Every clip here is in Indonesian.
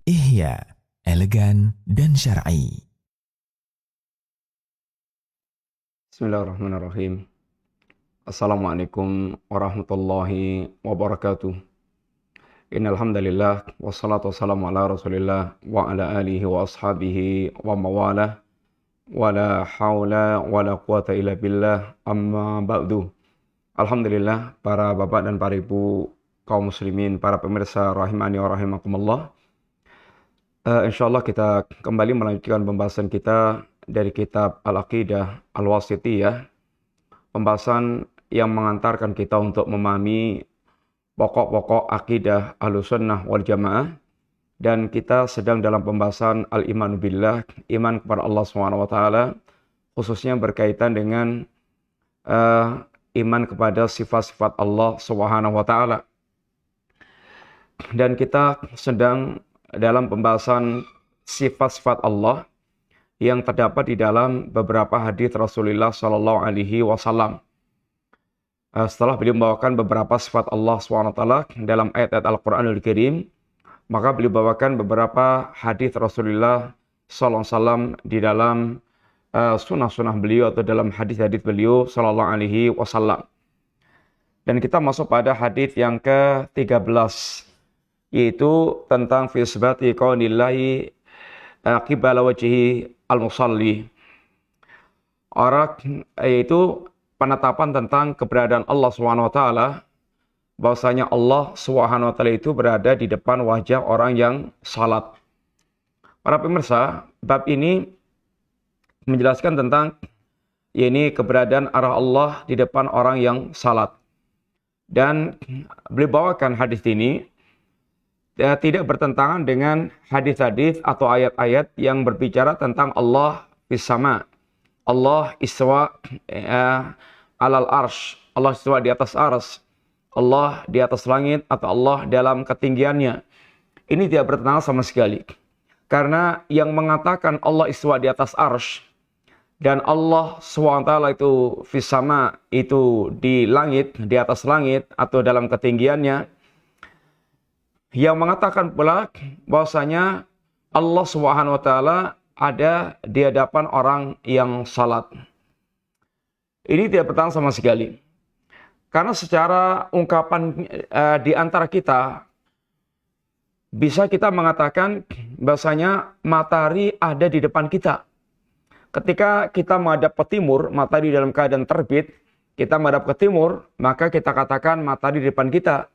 Ihya, elegan dan syar'i. Bismillahirrahmanirrahim. Assalamualaikum warahmatullahi wabarakatuh. Innal hamdalillah wassalatu wassalamu ala Rasulillah wa ala alihi wa ashabihi wa mawalah. Wala haula wala quwata illa billah, amma ba'du. Alhamdulillah, para bapak dan para ibu kaum muslimin, para pemirsa rahimani wa rahimakumullah. Insyaallah kita kembali melanjutkan pembahasan kita dari kitab Al-Aqidah Al-Wasithiyah. Pembahasan yang mengantarkan kita untuk memahami pokok-pokok akidah Ahlussunnah wal Jamaah. Dan kita sedang dalam pembahasan al-imanu billah, iman kepada Allah SWT, khususnya berkaitan dengan iman kepada sifat-sifat Allah SWT. Dan kita sedang dalam pembahasan sifat-sifat Allah yang terdapat di dalam beberapa hadis Rasulullah SAW. Setelah beliau membawakan beberapa sifat Allah SWT dalam ayat-ayat Al-Quranul Karim, maka beliau bawakan beberapa hadis Rasulullah SAW di dalam sunnah-sunnah beliau atau dalam hadis-hadis beliau SAW. Dan kita masuk pada hadis yang ke-13, yaitu tentang fi isbati qaunillahi qibala wajhi al-musalli. Yaitu penetapan tentang keberadaan Allah SWT, bahwasanya Allah SWT itu berada di depan wajah orang yang salat. Para pemirsa, bab ini menjelaskan tentang keberadaan arah Allah di depan orang yang salat. Dan beliau bawakan hadis ini tidak bertentangan dengan hadis-hadis atau ayat-ayat yang berbicara tentang Allah fis sama. Allah istawa alal arsh. Allah istawa di atas arsy. Allah di atas langit atau Allah dalam ketinggiannya. Ini tidak bertentangan sama sekali. Karena yang mengatakan Allah istiwa di atas arsy dan Allah SWT itu fis sama, itu di langit, di atas langit atau dalam ketinggiannya, yang mengatakan pula bahwasanya Allah SWT ada di hadapan orang yang salat. Ini tidak bertentangan sama sekali. Karena secara ungkapan di antara kita, bisa kita mengatakan bahwasanya matahari ada di depan kita. Ketika kita menghadap ke timur, matahari dalam keadaan terbit, kita menghadap ke timur, maka kita katakan matahari di depan kita.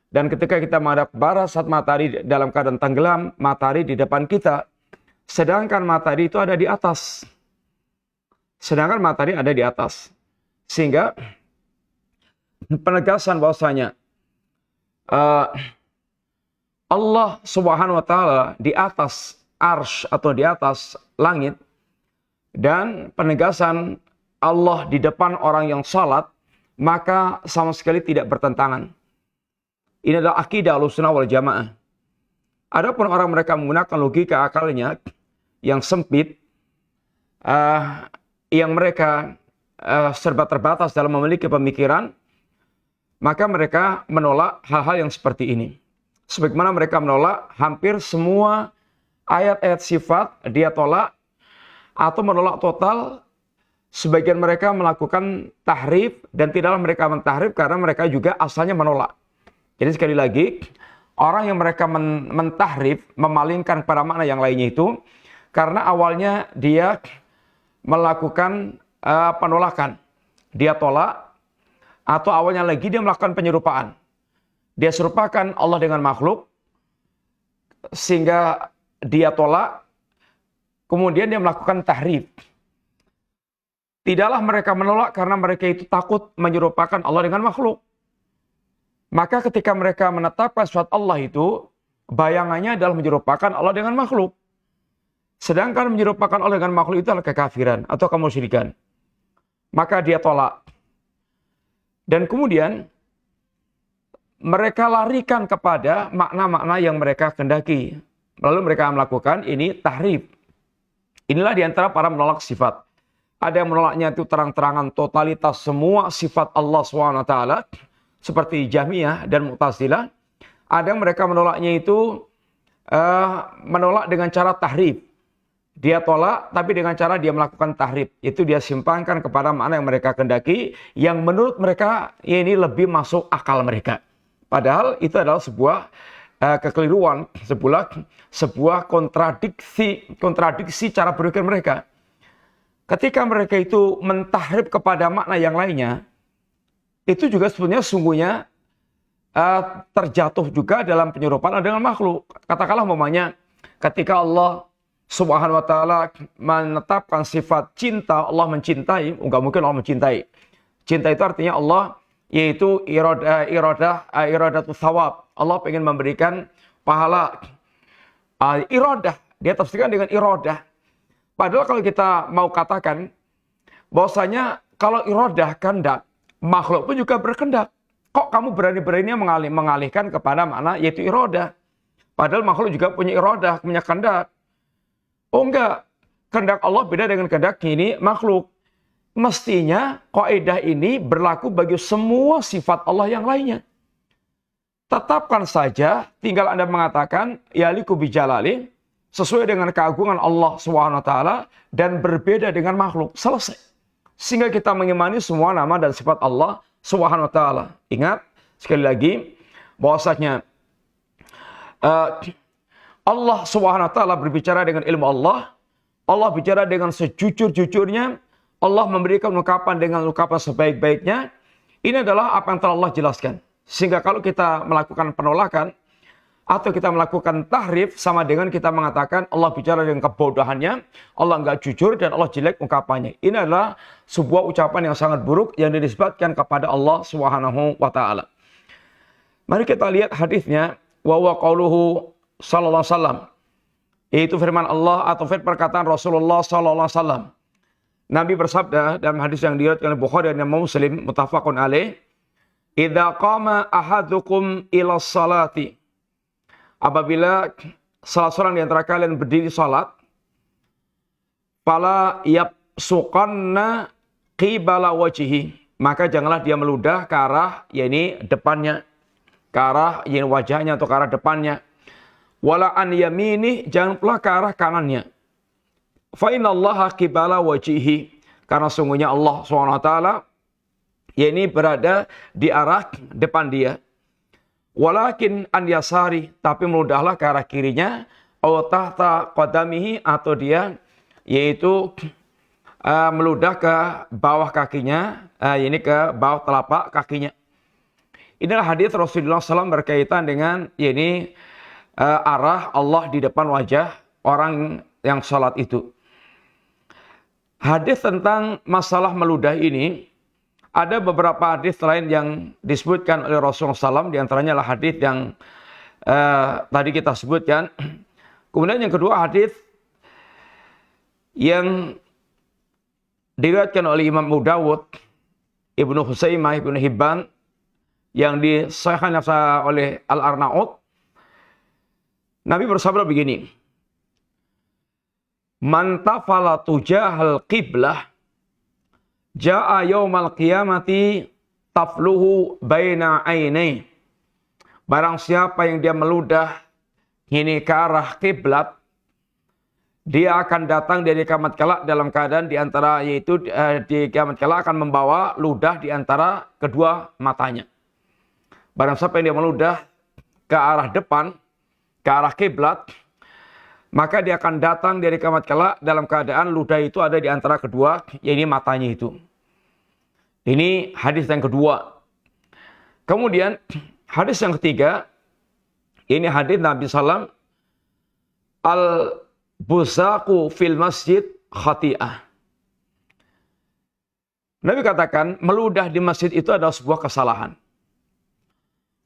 Dan ketika kita menghadap ke barat saat matahari dalam keadaan tenggelam, matahari di depan kita. Sedangkan matahari itu ada di atas. Sehingga penegasan bahwasanya Allah Subhanahu wa taala di atas arsy atau di atas langit, dan penegasan Allah di depan orang yang salat, maka sama sekali tidak bertentangan. Ini adalah akidah Ahlussunnah wal Jamaah. Adapun orang mereka menggunakan logika akalnya yang sempit, yang mereka serba terbatas dalam memiliki pemikiran, maka mereka menolak hal-hal yang seperti ini. Sebagaimana mereka menolak hampir semua ayat-ayat sifat, dia tolak atau menolak total. Sebagian mereka melakukan tahrif dan tidaklah mereka mentahrif karena mereka juga asalnya menolak. Jadi sekali lagi, orang yang mereka mentahrif, memalingkan kepada makna yang lainnya itu, karena awalnya dia melakukan penolakan. Dia tolak, atau awalnya lagi dia melakukan penyerupaan. Dia serupakan Allah dengan makhluk, sehingga dia tolak, kemudian dia melakukan tahrif. Tidaklah mereka menolak karena mereka itu takut menyerupakan Allah dengan makhluk. Maka ketika mereka menetapkan sifat Allah itu, bayangannya adalah menyerupakan Allah dengan makhluk. Sedangkan menyerupakan Allah dengan makhluk itu adalah kekafiran atau kemusyrikan. Maka dia tolak. Dan kemudian mereka larikan kepada makna-makna yang mereka kendaki. Lalu mereka melakukan ini tahrif. Inilah diantara para menolak sifat. Ada yang menolaknya itu terang-terangan totalitas semua sifat Allah SWT. Seperti Jahmiyah dan Mu'tazilah. Ada yang mereka menolaknya itu menolak dengan cara tahrif. Dia tolak, tapi dengan cara dia melakukan tahrif. Itu dia simpangkan kepada makna yang mereka kehendaki, yang menurut mereka ini lebih masuk akal mereka. Padahal itu adalah sebuah kekeliruan, sebuah kontradiksi cara berpikir mereka. Ketika mereka itu mentahrif kepada makna yang lainnya, itu juga sungguhnya terjatuh juga dalam penyerupan dengan makhluk. Katakanlah umpamanya ketika Allah Subhanahu wa ta'ala menetapkan sifat cinta, Allah mencintai, enggak mungkin Allah mencintai. Cinta itu artinya Allah, yaitu iradatul thawab. Allah ingin memberikan pahala. Iradah, dia tafsirkan dengan iradah. Padahal kalau kita mau katakan bahwasanya kalau iradah kehendak, makhluk pun juga berkehendak. Kok kamu berani-beraninya mengalihkan kepada makna yaitu iradah? Padahal makhluk juga punya iradah, punya kehendak. Oh enggak, kehendak Allah beda dengan kehendak ini makhluk. Mestinya kaidah ini berlaku bagi semua sifat Allah yang lainnya. Tetapkan saja, tinggal Anda mengatakan yaliku bijalali, sesuai dengan keagungan Allah SWT dan berbeda dengan makhluk. Selesai. Sehingga kita mengimani semua nama dan sifat Allah SWT. Ingat, sekali lagi, bahwasanya Allah SWT berbicara dengan ilmu Allah. Allah bicara dengan sejujur-jujurnya. Allah memberikan ungkapan dengan ungkapan sebaik-baiknya. Ini adalah apa yang telah Allah jelaskan. Sehingga kalau kita melakukan penolakan atau kita melakukan tahrif, sama dengan kita mengatakan Allah bicara dengan kebodohannya, Allah enggak jujur dan Allah jelek ungkapannya. Ini adalah sebuah ucapan yang sangat buruk yang dinisbatkan kepada Allah Subhanahu wa taala. Mari kita lihat hadisnya, wa qauluhu sallallahu alaihi wasallam, yaitu firman Allah atau perkataan Rasulullah sallallahu alaihi wasallam. Nabi bersabda dalam hadis yang diriwayatkan oleh Bukhari dan Muslim, muttafaqun alaih, idza qama ahadukum ila salati, apabila salah seorang di antara kalian berdiri salat, fala yabsuqanna qibala wajhihi, maka janganlah dia meludah ke arah yakni depannya, ke arah yakni wajahnya atau ke arah depannya. Wala an yamini, jangan pula ke arah kanannya. Fa innallaha qibala wajhihi, karena sungguhnya Allah SWT yakni berada di arah depan dia. Walakin an yasari, tapi meludahlah ke arah kirinya, aw tahta qadamihi, atau dia yaitu meludah ke bawah kakinya, ini ke bawah telapak kakinya. Inilah hadis Rasulullah SAW berkaitan dengan ini arah Allah di depan wajah orang yang salat itu. Hadis tentang masalah meludah ini, ada beberapa hadis lain yang disebutkan oleh Rasulullah SAW, diantaranya adalah hadis yang tadi kita sebutkan. Kemudian yang kedua, hadis yang diriwayatkan oleh Imam Abu Dawud, Ibnu Husaimah, Ibnu Hibban, yang disahihkan oleh Al-Arnaud. Nabi bersabda begini, man tafala tujahal qiblah jaa yaumal qiyamati tafluhu baina ainai. Barang siapa yang dia meludah ini ke arah kiblat, dia akan datang dari kiamat kelak dalam keadaan di antara, yaitu di kiamat kelak akan membawa ludah di antara kedua matanya. Barang siapa yang dia meludah ke arah depan, ke arah kiblat, maka dia akan datang dari kiamat kelak dalam keadaan ludah itu ada di antara kedua, yaitu matanya itu. Ini hadis yang kedua. Kemudian hadis yang ketiga, ini hadis Nabi SAW, al-busaku fil masjid khati'ah. Nabi katakan meludah di masjid itu adalah sebuah kesalahan.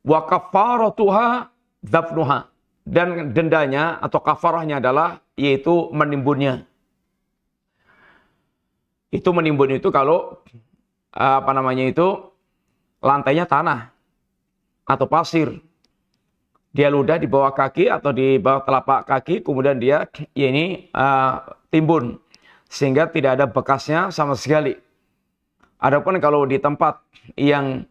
Wa kafaratuha dhafnuha, dan dendanya atau kafarahnya adalah yaitu menimbunnya. Itu menimbun itu kalau lantainya tanah atau pasir. Dia ludah di bawah kaki atau di bawah telapak kaki, kemudian dia timbun sehingga tidak ada bekasnya sama sekali. Adapun kalau di tempat yang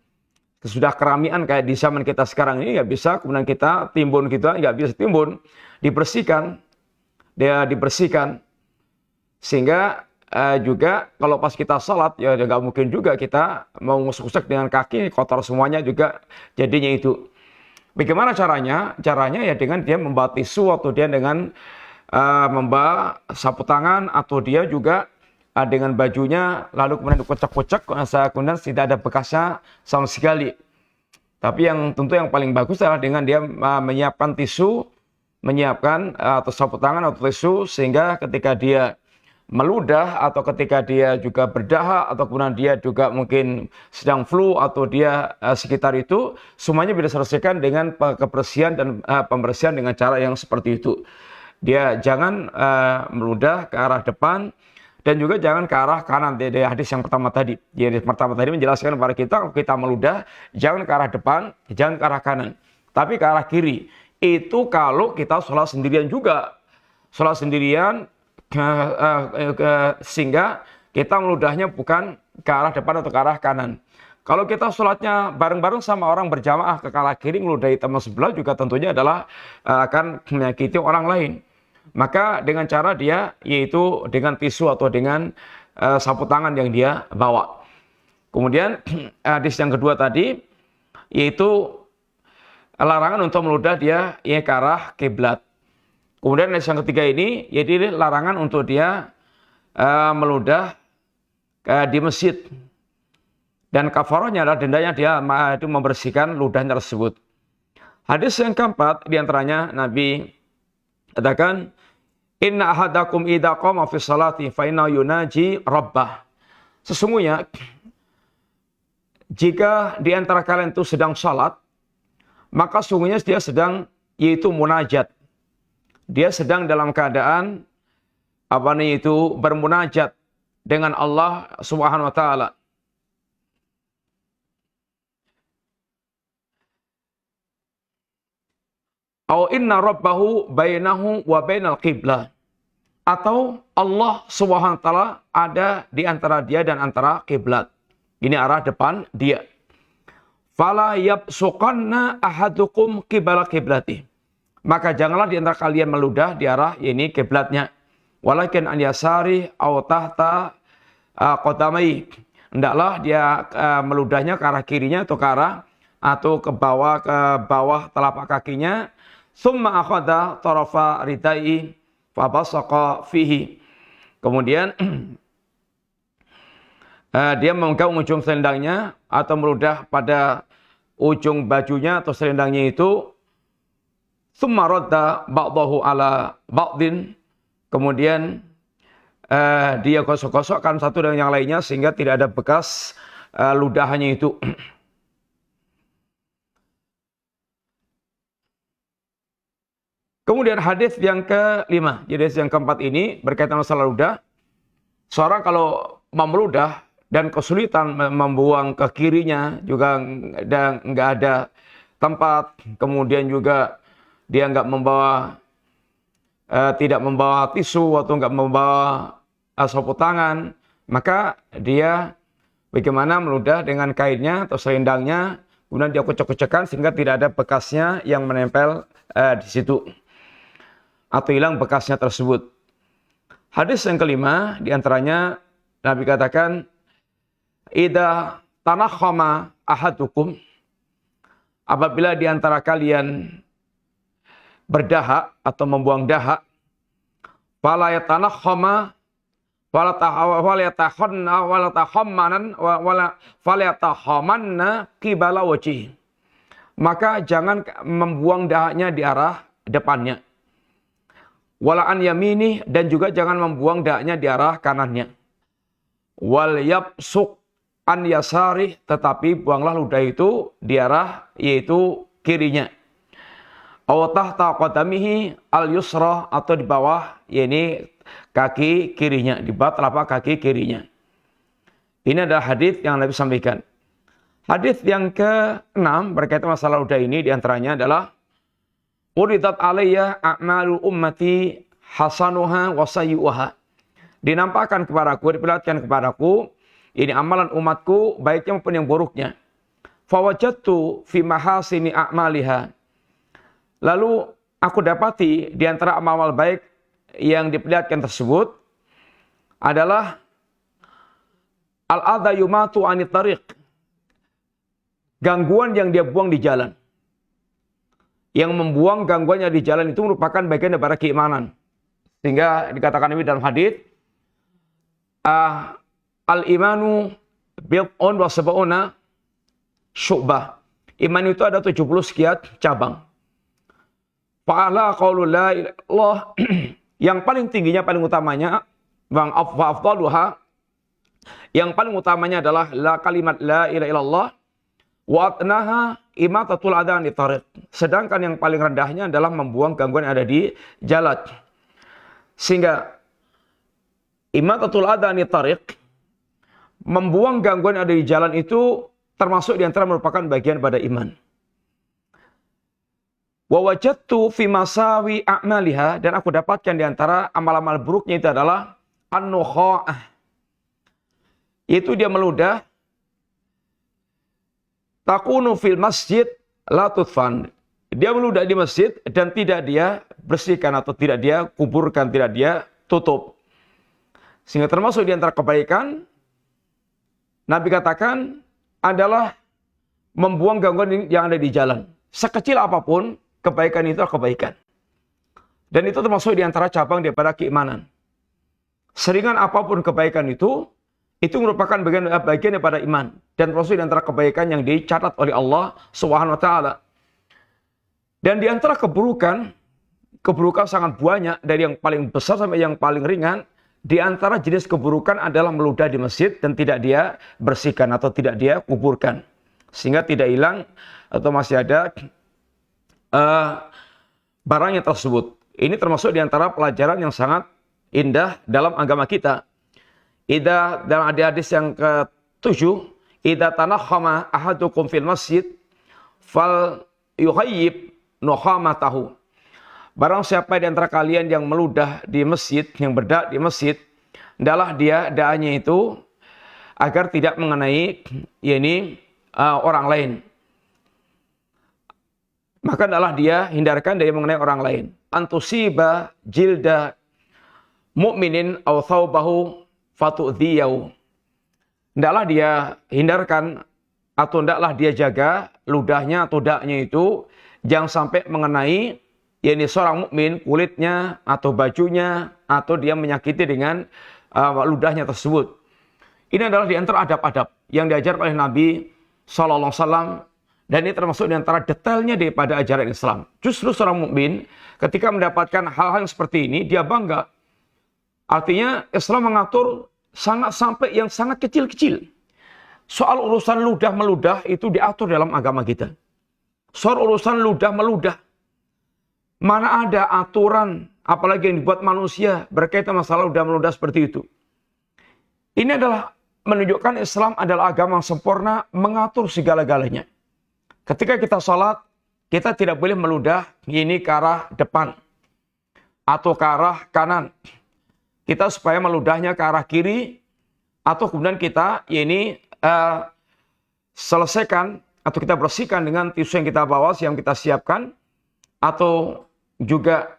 sudah keramian kayak di zaman kita sekarang ini nggak bisa, kemudian kita timbun kita nggak bisa timbun, dibersihkan, dia dibersihkan. Sehingga juga kalau pas kita sholat ya nggak mungkin juga kita mau ngusuk-ngusuk dengan kaki kotor semuanya juga jadinya itu. Bagaimana caranya? Caranya ya dengan dia membawa tisu atau dia dengan membawa sapu tangan atau dia juga dengan bajunya lalu kemudian dikocok-kocok kemudian tidak ada bekasnya sama sekali. Tapi yang tentu yang paling bagus adalah dengan dia menyiapkan tisu, menyiapkan atau sapu tangan atau tisu sehingga ketika dia meludah atau ketika dia juga berdahak atau kemudian dia juga mungkin sedang flu atau dia sekitar itu semuanya bisa diselesaikan dengan kebersihan dan pembersihan dengan cara yang seperti itu. Dia jangan meludah ke arah depan dan juga jangan ke arah kanan. Dari hadis yang pertama tadi. Di hadis pertama tadi menjelaskan kepada kita kalau kita meludah jangan ke arah depan, jangan ke arah kanan, tapi ke arah kiri. Itu kalau kita sholat sendirian juga. Sholat sendirian sehingga kita meludahnya bukan ke arah depan atau ke arah kanan. Kalau kita sholatnya bareng-bareng sama orang berjamaah ke arah kiri meludahi teman sebelah juga tentunya adalah akan menyakiti orang lain. Maka dengan cara dia yaitu dengan tisu atau dengan sapu tangan yang dia bawa. Kemudian hadis yang kedua tadi yaitu larangan untuk meludah dia ke arah kiblat. Kemudian hadis yang ketiga ini yaitu larangan untuk dia meludah di masjid. Dan kafarahnya adalah dendanya dia itu membersihkan ludahnya tersebut. Hadis yang keempat diantaranya Nabi katakan, Inna ahadakum idza qama fi sholati fa inna yunaji rabbah. Sesungguhnya jika di antara kalian itu sedang salat, maka sesungguhnya dia sedang yaitu munajat. Dia sedang dalam keadaan bermunajat dengan Allah Subhanahu wa taala. Au inna rabbahu bainahu wa bainal qiblah. Atau Allah Subhanahu wa taala ada di antara dia dan antara kiblat. Ini arah depan dia. Fala yabsuqanna ahadukum qibala qiblati. Maka janganlah di antara kalian meludah di arah ini kiblatnya. Walakin an yasari au tahta qadamai. Hendaklah dia meludahnya ke arah kirinya atau ke bawah telapak kakinya. Summa akhadha tarafa ridai fa basaqa fihi. Kemudian dia memegang ujung selendangnya atau meludah pada ujung bajunya atau selendangnya itu. Summa radda ba'dahu ala ba'din. Kemudian dia gosok-gosokkan satu dengan yang lainnya sehingga tidak ada bekas ludahannya itu. Kemudian hadis yang kelima, jadi hadis yang keempat ini berkaitan masalah ludah. Seorang kalau memeludah dan kesulitan membuang ke kirinya juga dan nggak ada tempat, kemudian juga dia nggak membawa tidak membawa tisu atau nggak membawa sapu tangan, maka dia bagaimana meludah dengan kainnya atau selendangnya, kemudian dia kocok-kocokkan sehingga tidak ada bekasnya yang menempel di situ atau hilang bekasnya tersebut. Hadis yang kelima diantaranya Nabi katakan, idza tanakhama ahadukum, apabila diantara kalian berdahak atau membuang dahak, fala yatanakhama wala yatahammanna qibala wajhi. Maka jangan membuang dahaknya di arah depannya. Wala an yamini, dan juga jangan membuang dahaknya di arah kanannya. Wal yabsuq an yasari, tetapi buanglah ludah itu di arah yaitu kirinya. Aw tahta qadamihi al yusra, atau di bawah yakni kaki kirinya, di bawah telapak kaki kirinya. Ini adalah hadis yang Nabi sampaikan. Hadis yang ke-6 berkaitan masalah ludah ini diantaranya adalah uridat alayya a'malul ummati hasanuha wa sayyi'uha. Dinampakkan kepadaku, diperlihatkan kepadaku ini amalan umatku baiknya maupun yang buruknya. Fawajadtu fi mahasini a'maliha. Lalu aku dapati di antara amal baik yang diperlihatkan tersebut adalah al-adha yumatu anit tariq. Gangguan yang dia buang di jalan. Yang membuang gangguannya di jalan itu merupakan bagian daripada keimanan. Sehingga dikatakan Nabi dalam hadis, al-imanu bid'un wa sab'una syu'bah. Iman itu ada 70 sekian cabang. Fa'ala qaulu la ilaha illallah. Yang paling tingginya, paling utamanya, afdaluha, yang paling utamanya adalah kalimat la ilaha illallah. Wa atnaha imatatul adha anit tariq. Sedangkan yang paling rendahnya adalah membuang gangguan yang ada di jalan. Sehingga imatatul adha anit tariq, membuang gangguan yang ada di jalan itu termasuk di antara merupakan bagian pada iman. Wa wajadtu fi masawi a'maliha, dan aku dapatkan di antara amal-amal buruknya itu adalah an-nukha'ah. Yaitu dia meludah, takunu fil masjid la tutfan. Dia meludah di masjid dan tidak dia bersihkan atau tidak dia kuburkan, tidak dia tutup. Sehingga termasuk di antara kebaikan, Nabi katakan adalah membuang gangguan yang ada di jalan. Sekecil apapun, kebaikan itu adalah kebaikan. Dan itu termasuk di antara cabang daripada keimanan. Seringan apapun kebaikan itu merupakan bagian daripada iman. Dan termasuk di antara kebaikan yang dicatat oleh Allah Subhanahu wa Ta'ala. Dan di antara keburukan sangat banyak, dari yang paling besar sampai yang paling ringan. Di antara jenis keburukan adalah meludah di masjid dan tidak dia bersihkan atau tidak dia kuburkan. Sehingga tidak hilang atau masih ada barangnya tersebut. Ini termasuk di antara pelajaran yang sangat indah dalam agama kita. Dalam hadis yang ke-7, idza tanakhama ahadukum fil masjid fal yuhayyib nukhamatahu. Barang siapa di antara kalian yang meludah di masjid, yang berdak di masjid, hendaklah dia daannya itu agar tidak mengenai orang lain. Maka hendaklah dia hindarkan dari mengenai orang lain. Antusiba jilda mu'minin aw thawbahu fatu'dhiyahu. Hendaklah dia hindarkan atau hendaklah dia jaga ludahnya atau daknya itu jangan sampai mengenai seorang mukmin, kulitnya atau bajunya, atau dia menyakiti dengan ludahnya tersebut. Ini adalah di antara adab-adab yang diajar oleh Nabi SAW, dan ini termasuk di antara detailnya daripada ajaran Islam. Justru seorang mukmin ketika mendapatkan hal-hal seperti ini, dia bangga. Artinya Islam mengatur sampai yang sangat kecil-kecil. Soal urusan ludah-meludah itu diatur dalam agama kita. Soal urusan ludah-meludah, mana ada aturan, apalagi yang dibuat manusia, berkaitan masalah ludah-meludah seperti itu. Ini adalah menunjukkan Islam adalah agama yang sempurna, mengatur segala-galanya. Ketika kita sholat, kita tidak boleh meludah ini ke arah depan atau ke arah kanan. Kita supaya meludahnya ke arah kiri, atau kemudian kita selesaikan atau kita bersihkan dengan tisu yang kita bawa, yang kita siapkan, atau juga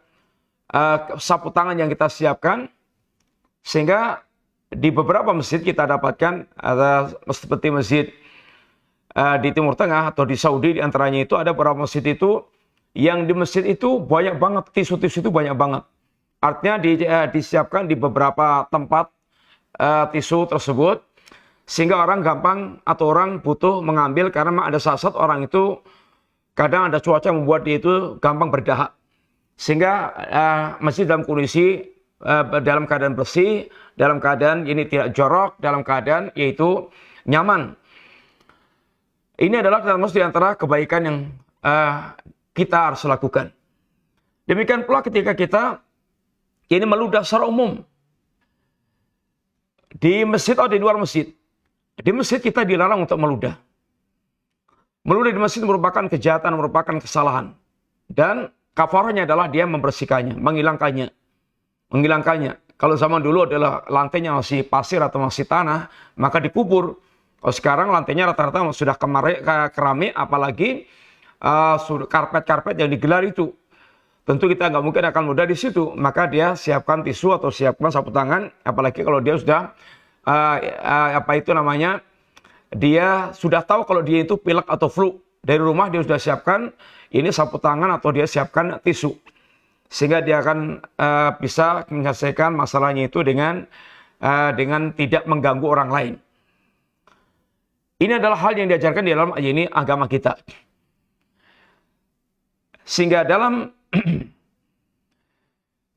sapu tangan yang kita siapkan. Sehingga di beberapa masjid kita dapatkan, seperti masjid di Timur Tengah atau di Saudi, diantaranya itu ada beberapa masjid itu, yang di masjid itu banyak banget, tisu-tisu itu banyak banget. Artinya disiapkan di beberapa tempat tisu tersebut, sehingga orang gampang atau orang butuh mengambil, karena ada saat-saat orang itu kadang ada cuaca yang membuat dia itu gampang berdahak. Sehingga masjid dalam kondisi dalam keadaan bersih, dalam keadaan ini tidak jorok, dalam keadaan yaitu nyaman. Ini adalah termasuk di antara kebaikan yang kita harus lakukan. Demikian pula ketika kita ini meludah secara umum di masjid atau di luar masjid. Di masjid kita dilarang untuk meludah. Meludah di masjid merupakan kejahatan, merupakan kesalahan. Dan kafarahnya adalah dia membersihkannya, menghilangkannya. Kalau zaman dulu adalah lantainya masih pasir atau masih tanah, maka dikubur. Kalau sekarang lantainya rata-rata sudah keramik, apalagi karpet-karpet yang digelar itu. Tentu kita nggak mungkin akan mudah di situ. Maka dia siapkan tisu atau siapkan sapu tangan. Apalagi kalau dia sudah dia sudah tahu kalau dia itu pilek atau flu. Dari rumah dia sudah siapkan ini sapu tangan atau dia siapkan tisu. Sehingga dia akan bisa menyelesaikan masalahnya itu dengan tidak mengganggu orang lain. Ini adalah hal yang diajarkan di dalam ini agama kita. Sehingga dalam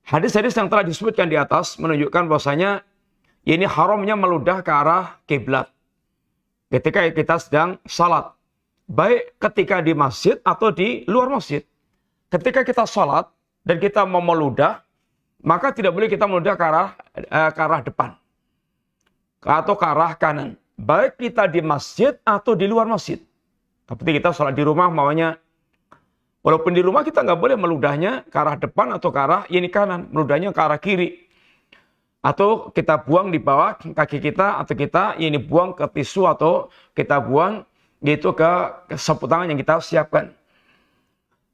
hadis-hadis yang telah disebutkan di atas menunjukkan bahwasanya ini haramnya meludah ke arah kiblat ketika kita sedang salat, baik ketika di masjid atau di luar masjid. Ketika kita salat dan kita mau meludah, maka tidak boleh kita meludah ke arah depan atau ke arah kanan, baik kita di masjid atau di luar masjid. Seperti kita salat di rumah, maunya walaupun di rumah kita nggak boleh meludahnya ke arah depan atau ke arah ini kanan, meludahnya ke arah kiri. Atau kita buang di bawah kaki kita, atau kita ini buang ke tisu, atau kita buang gitu ke sapu tangan yang kita siapkan.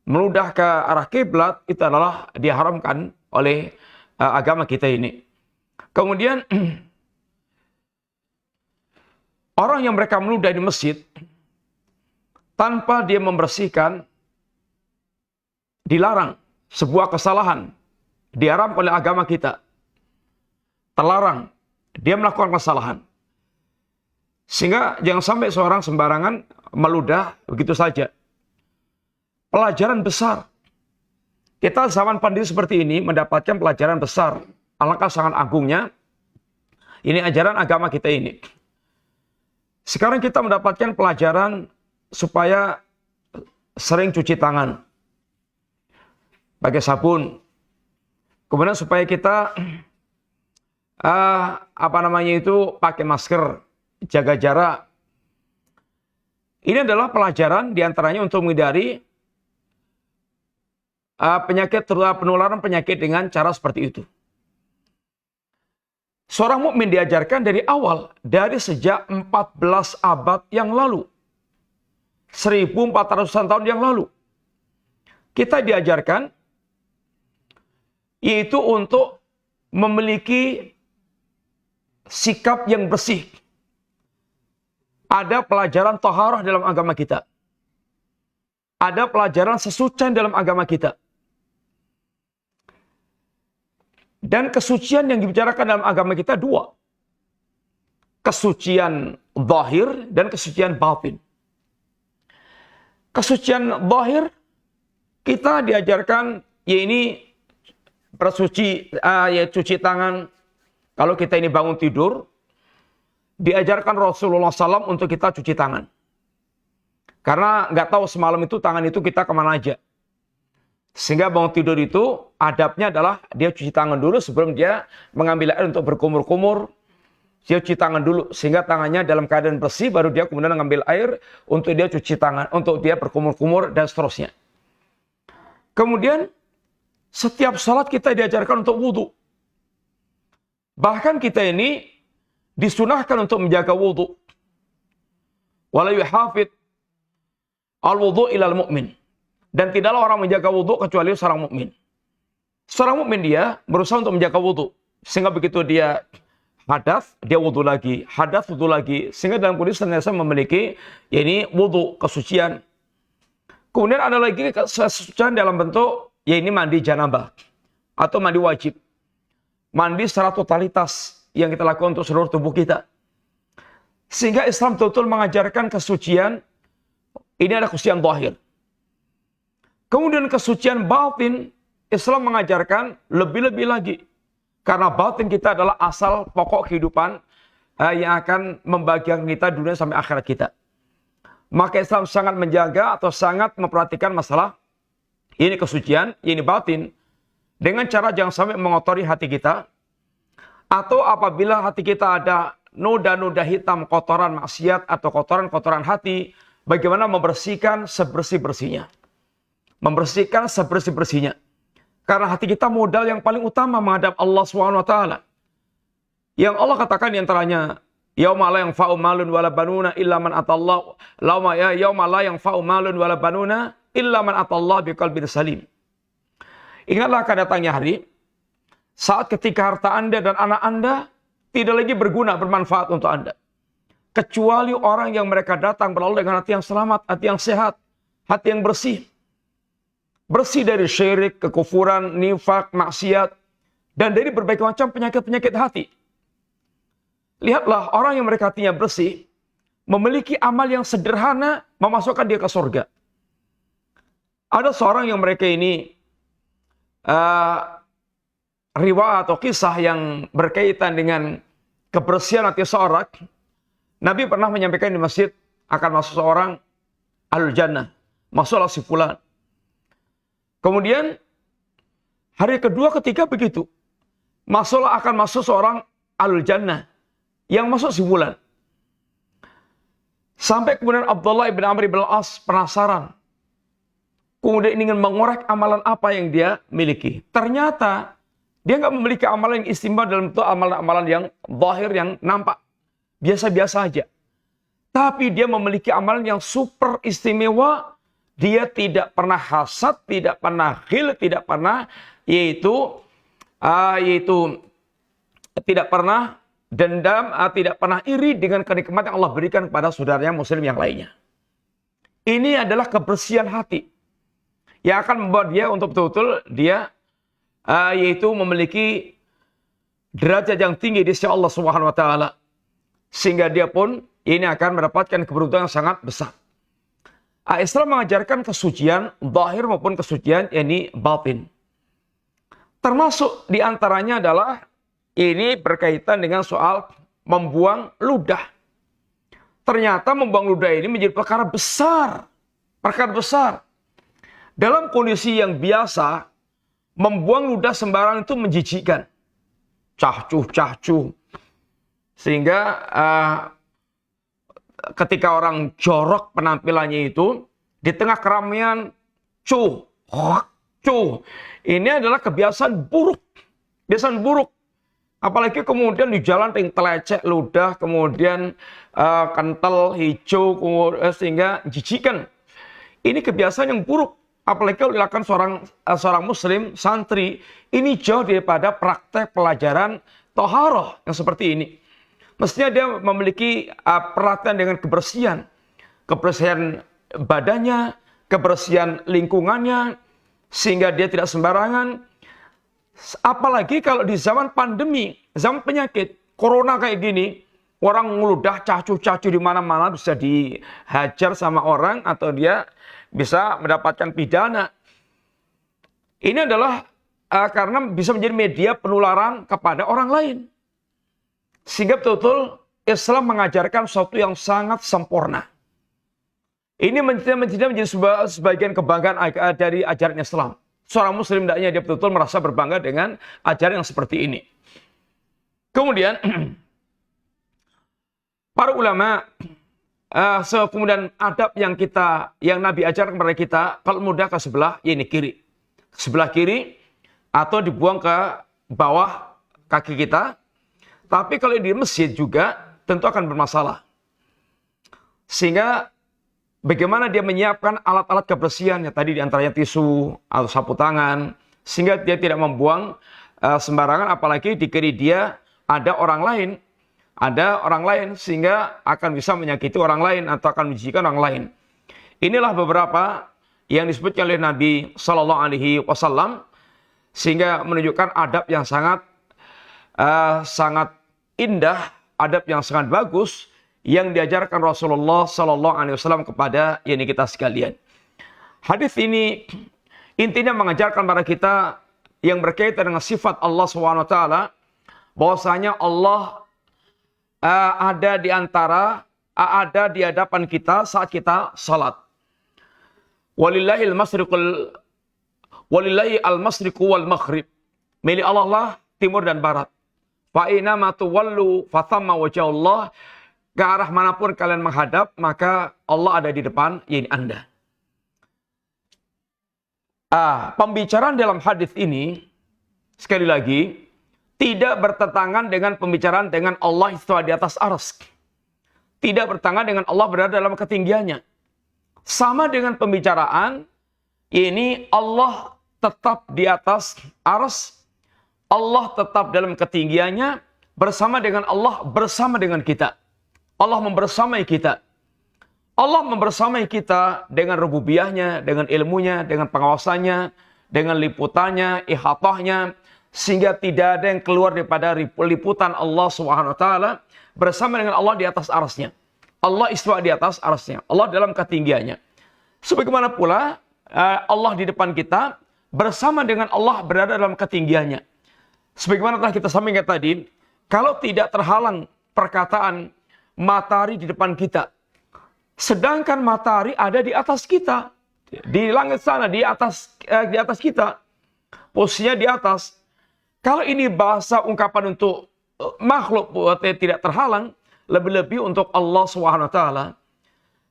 Meludah ke arah kiblat itu adalah diharamkan oleh agama kita ini. Kemudian orang yang mereka meludah di masjid tanpa dia membersihkan, dilarang, sebuah kesalahan, diharam oleh agama kita. Terlarang, dia melakukan kesalahan. Sehingga jangan sampai seorang sembarangan meludah begitu saja. Pelajaran besar. Kita zaman pandemi seperti ini mendapatkan pelajaran besar. Alangkah sangat agungnya ini ajaran agama kita ini. Sekarang kita mendapatkan pelajaran supaya sering cuci tangan pakai sabun. Kemudian supaya kita pakai masker, jaga jarak. Ini adalah pelajaran diantaranya untuk menghindari penularan penyakit dengan cara seperti itu. Seorang mukmin diajarkan dari awal, dari sejak 14 abad yang lalu, 1400-an tahun yang lalu, kita diajarkan yaitu untuk memiliki sikap yang bersih. Ada pelajaran taharah dalam agama kita. Ada pelajaran sesucian dalam agama kita. Dan kesucian yang dibicarakan dalam agama kita dua. Kesucian zahir dan kesucian batin. Kesucian zahir kita diajarkan cuci tangan. Kalau kita ini bangun tidur, diajarkan Rasulullah SAW untuk kita cuci tangan. Karena nggak tahu semalam itu tangan itu kita kemana aja. Sehingga bangun tidur itu adabnya adalah dia cuci tangan dulu sebelum dia mengambil air untuk berkumur-kumur. Dia cuci tangan dulu sehingga tangannya dalam keadaan bersih, baru dia kemudian mengambil air untuk dia cuci tangan, untuk dia berkumur-kumur dan seterusnya. Kemudian setiap salat kita diajarkan untuk wudhu. Bahkan kita ini disunahkan untuk menjaga wudhu. Wala yuhafid al-wudhu ilal mu'min. Dan tidaklah orang menjaga wudhu kecuali seorang mukmin. Seorang mukmin dia berusaha untuk menjaga wudhu. Sehingga begitu dia hadas, dia wudhu lagi. Hadas, wudhu lagi. Sehingga dalam kondisi senantiasa memiliki wudhu, kesucian. Kemudian ada lagi kesucian dalam bentuk mandi janabah. Atau mandi wajib. Mandi secara totalitas yang kita lakukan untuk seluruh tubuh kita. Sehingga Islam betul-betul mengajarkan kesucian. Ini ada kesucian zahir. Kemudian kesucian batin, Islam mengajarkan lebih-lebih lagi. Karena batin kita adalah asal pokok kehidupan yang akan membahagiakan kita dunia sampai akhirat kita. Maka Islam sangat menjaga atau sangat memperhatikan masalah ini kesucian, ini batin. Dengan cara jangan sampai mengotori hati kita. Atau apabila hati kita ada noda-noda hitam, kotoran maksiat atau kotoran-kotoran hati, bagaimana membersihkan sebersih-bersihnya. Membersihkan sebersih-bersihnya. Karena hati kita modal yang paling utama menghadap Allah SWT. Yang Allah katakan diantaranya, Yauma la yanfa'u malun wala banuna illa man atallah. Yauma la yanfa'u malun wala banuna illa man atallah biqalbin salim. Ingatlah akan datangnya hari saat ketika harta Anda dan anak Anda tidak lagi berguna, bermanfaat untuk Anda. Kecuali orang yang mereka datang berlalu dengan hati yang selamat, hati yang sehat, hati yang bersih. Bersih dari syirik, kekufuran, nifak, maksiat, dan dari berbagai macam penyakit-penyakit hati. Lihatlah orang yang mereka hatinya bersih, memiliki amal yang sederhana, memasukkan dia ke surga. Ada seorang yang mereka ini, riwayat atau kisah yang berkaitan dengan kebersihan hati seorang. Nabi pernah menyampaikan di masjid, akan masuk seorang Ahlul Jannah, masuklah si fulan. Kemudian, hari kedua, ketiga begitu. Akan masuk seorang Ahlul Jannah, yang masuk si fulan. Sampai kemudian Abdullah ibn Amr ibn al-As penasaran. Kemudian ingin mengorek amalan apa yang dia miliki. Ternyata dia nggak memiliki amalan yang istimewa dalam bentuk amalan-amalan yang zahir, yang nampak biasa-biasa aja. Tapi dia memiliki amalan yang super istimewa. Dia tidak pernah hasad, tidak pernah ghil, tidak pernah yaitu tidak pernah dendam, tidak pernah iri dengan kenikmatan yang Allah berikan kepada saudaranya muslim yang lainnya. Ini adalah kebersihan hati yang akan membuat dia untuk betul-betul dia yaitu memiliki derajat yang tinggi di sisi Allah Subhanahu wa taala, sehingga dia pun ini akan mendapatkan keberuntungan yang sangat besar. Islam mengajarkan kesucian zahir maupun kesucian yakni batin. Termasuk diantaranya adalah ini berkaitan dengan soal membuang ludah. Ternyata membuang ludah ini menjadi perkara besar. Perkara besar. Dalam kondisi yang biasa, membuang ludah sembarang itu menjijikkan. Cahcuh. Sehingga ketika orang jorok penampilannya itu, di tengah keramaian, cuh. Ini adalah kebiasaan buruk. Kebiasaan buruk. Apalagi kemudian di jalan telecek ludah, kemudian kental, hijau, sehingga jijikan. Ini kebiasaan yang buruk. Apalagi kalau dilakukan seorang muslim, santri, ini jauh daripada praktek pelajaran toharoh yang seperti ini. Mestinya dia memiliki perhatian dengan kebersihan. Kebersihan badannya, kebersihan lingkungannya, sehingga dia tidak sembarangan. Apalagi kalau di zaman pandemi, zaman penyakit, corona kayak gini, orang ngeludah cacu-cacu di mana-mana bisa dihajar sama orang atau dia bisa mendapatkan pidana. Ini adalah karena bisa menjadi media penularan kepada orang lain. Sehingga betul-betul Islam mengajarkan sesuatu yang sangat sempurna. Ini menjadi sebagian kebanggaan dari ajaran Islam. Seorang muslim hendaknya dia betul-betul merasa berbangga dengan ajaran yang seperti ini. Kemudian para ulama kemudian adab yang Nabi ajarkan kepada kita, kalau mudah ke sebelah ini kiri. Sebelah kiri atau dibuang ke bawah kaki kita. Tapi kalau di masjid juga tentu akan bermasalah. Sehingga bagaimana dia menyiapkan alat-alat kebersihan, ya tadi diantaranya tisu atau sapu tangan, sehingga dia tidak membuang sembarangan, apalagi di kiri dia ada orang lain, sehingga akan bisa menyakiti orang lain atau akan menjijikan orang lain. Inilah beberapa yang disebutkan oleh Nabi Shallallahu Alaihi Wasallam, sehingga menunjukkan adab yang sangat indah, adab yang sangat bagus yang diajarkan Rasulullah Sallallahu Alaihi Wasallam kepada kita sekalian. Hadis ini intinya mengajarkan kepada kita yang berkaitan dengan sifat Allah SWT, bahwasanya Allah ada di hadapan kita saat kita salat. Walillahi al-masriqu wal maghrib. Milik Allah lah timur dan barat. Fa inna ma tuwallu fa thamma wajhullah. Ke arah manapun kalian menghadap, maka Allah ada di depan Anda. Pembicaraan dalam hadis ini, sekali lagi, tidak bertentangan dengan pembicaraan dengan Allah istiwa di atas arsy. Tidak bertentangan dengan Allah berada dalam ketinggiannya. Sama dengan pembicaraan, ini Allah tetap di atas arsy, Allah tetap dalam ketinggiannya, bersama dengan Allah, bersama dengan kita. Allah membersamai kita. Allah membersamai kita dengan rububiyahnya, dengan ilmunya, dengan pengawasannya, dengan liputannya, ihatahnya, sehingga tidak ada yang keluar daripada liputan Allah SWT bersama dengan Allah di atas arsy-Nya. Allah istiwa di atas arsy-Nya. Allah dalam ketinggiannya. Sebagaimana pula Allah di depan kita bersama dengan Allah berada dalam ketinggiannya. Sebagaimana telah kita sampaikan tadi, kalau tidak terhalang perkataan matahari di depan kita, sedangkan matahari ada di atas kita, di langit sana, di atas kita, posisinya di atas. Kalau ini bahasa ungkapan untuk makhluk tidak terhalang, lebih-lebih untuk Allah SWT.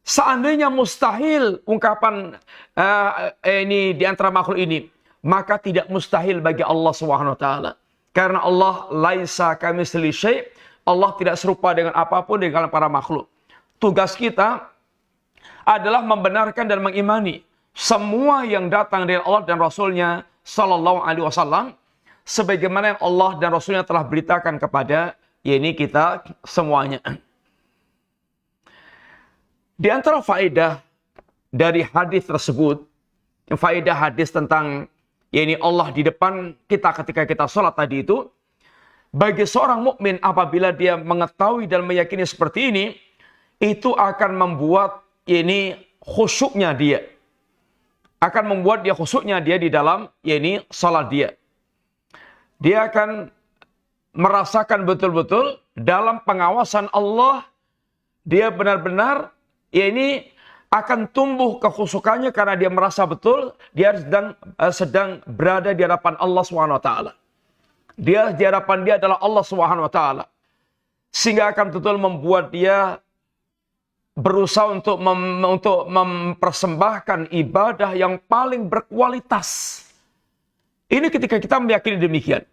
Seandainya mustahil ungkapan ini di antara makhluk ini, maka tidak mustahil bagi Allah SWT. Karena Allah laisa kamitslihi syai', Allah tidak serupa dengan apapun di kalangan para makhluk. Tugas kita adalah membenarkan dan mengimani semua yang datang dari Allah dan Rasul-Nya Sallallahu Alaihi Wasallam, sebagaimana yang Allah dan Rasul-Nya telah beritakan kepada kita semuanya. Di antara faedah dari hadis tersebut, yang faedah hadis tentang Allah di depan kita ketika kita sholat tadi itu, bagi seorang mukmin apabila dia mengetahui dan meyakini seperti ini, itu akan membuat khusyuknya dia. Akan membuat dia khusyuknya dia di dalam sholat dia. Dia akan merasakan betul-betul dalam pengawasan Allah, dia benar-benar akan tumbuh kekhusyukannya karena dia merasa betul dia sedang berada di hadapan Allah SWT. Dia di hadapan dia adalah Allah SWT. Sehingga akan betul membuat dia berusaha untuk mempersembahkan ibadah yang paling berkualitas. Ini ketika kita meyakini demikian.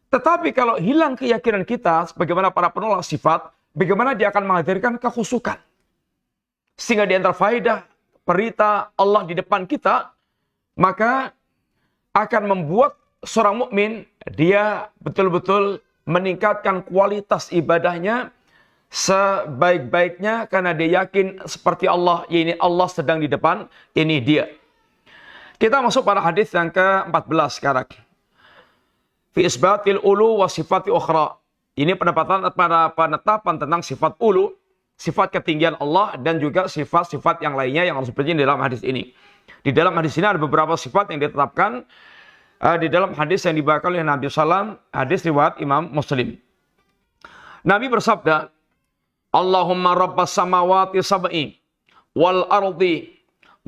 Tetapi kalau hilang keyakinan kita, sebagaimana para penolak sifat, bagaimana dia akan menghadirkan kekhusyukan. Sehingga di antara faedah perintah Allah di depan kita, maka akan membuat seorang mukmin dia betul-betul meningkatkan kualitas ibadahnya sebaik-baiknya karena dia yakin seperti Allah, Allah sedang di depan, ini dia. Kita masuk pada hadis yang ke-14 sekarang. Fi isbatil ulu wa sifati ukhra. Ini penetapan tentang sifat ulu, sifat ketinggian Allah dan juga sifat-sifat yang lainnya yang harus diperhatikan dalam hadis ini. Di dalam hadis ini ada beberapa sifat yang ditetapkan di dalam hadis yang dibawakan oleh Nabi SAW, hadis riwayat Imam Muslim. Nabi bersabda, Allahumma rabbas samawati sab'i wal ardi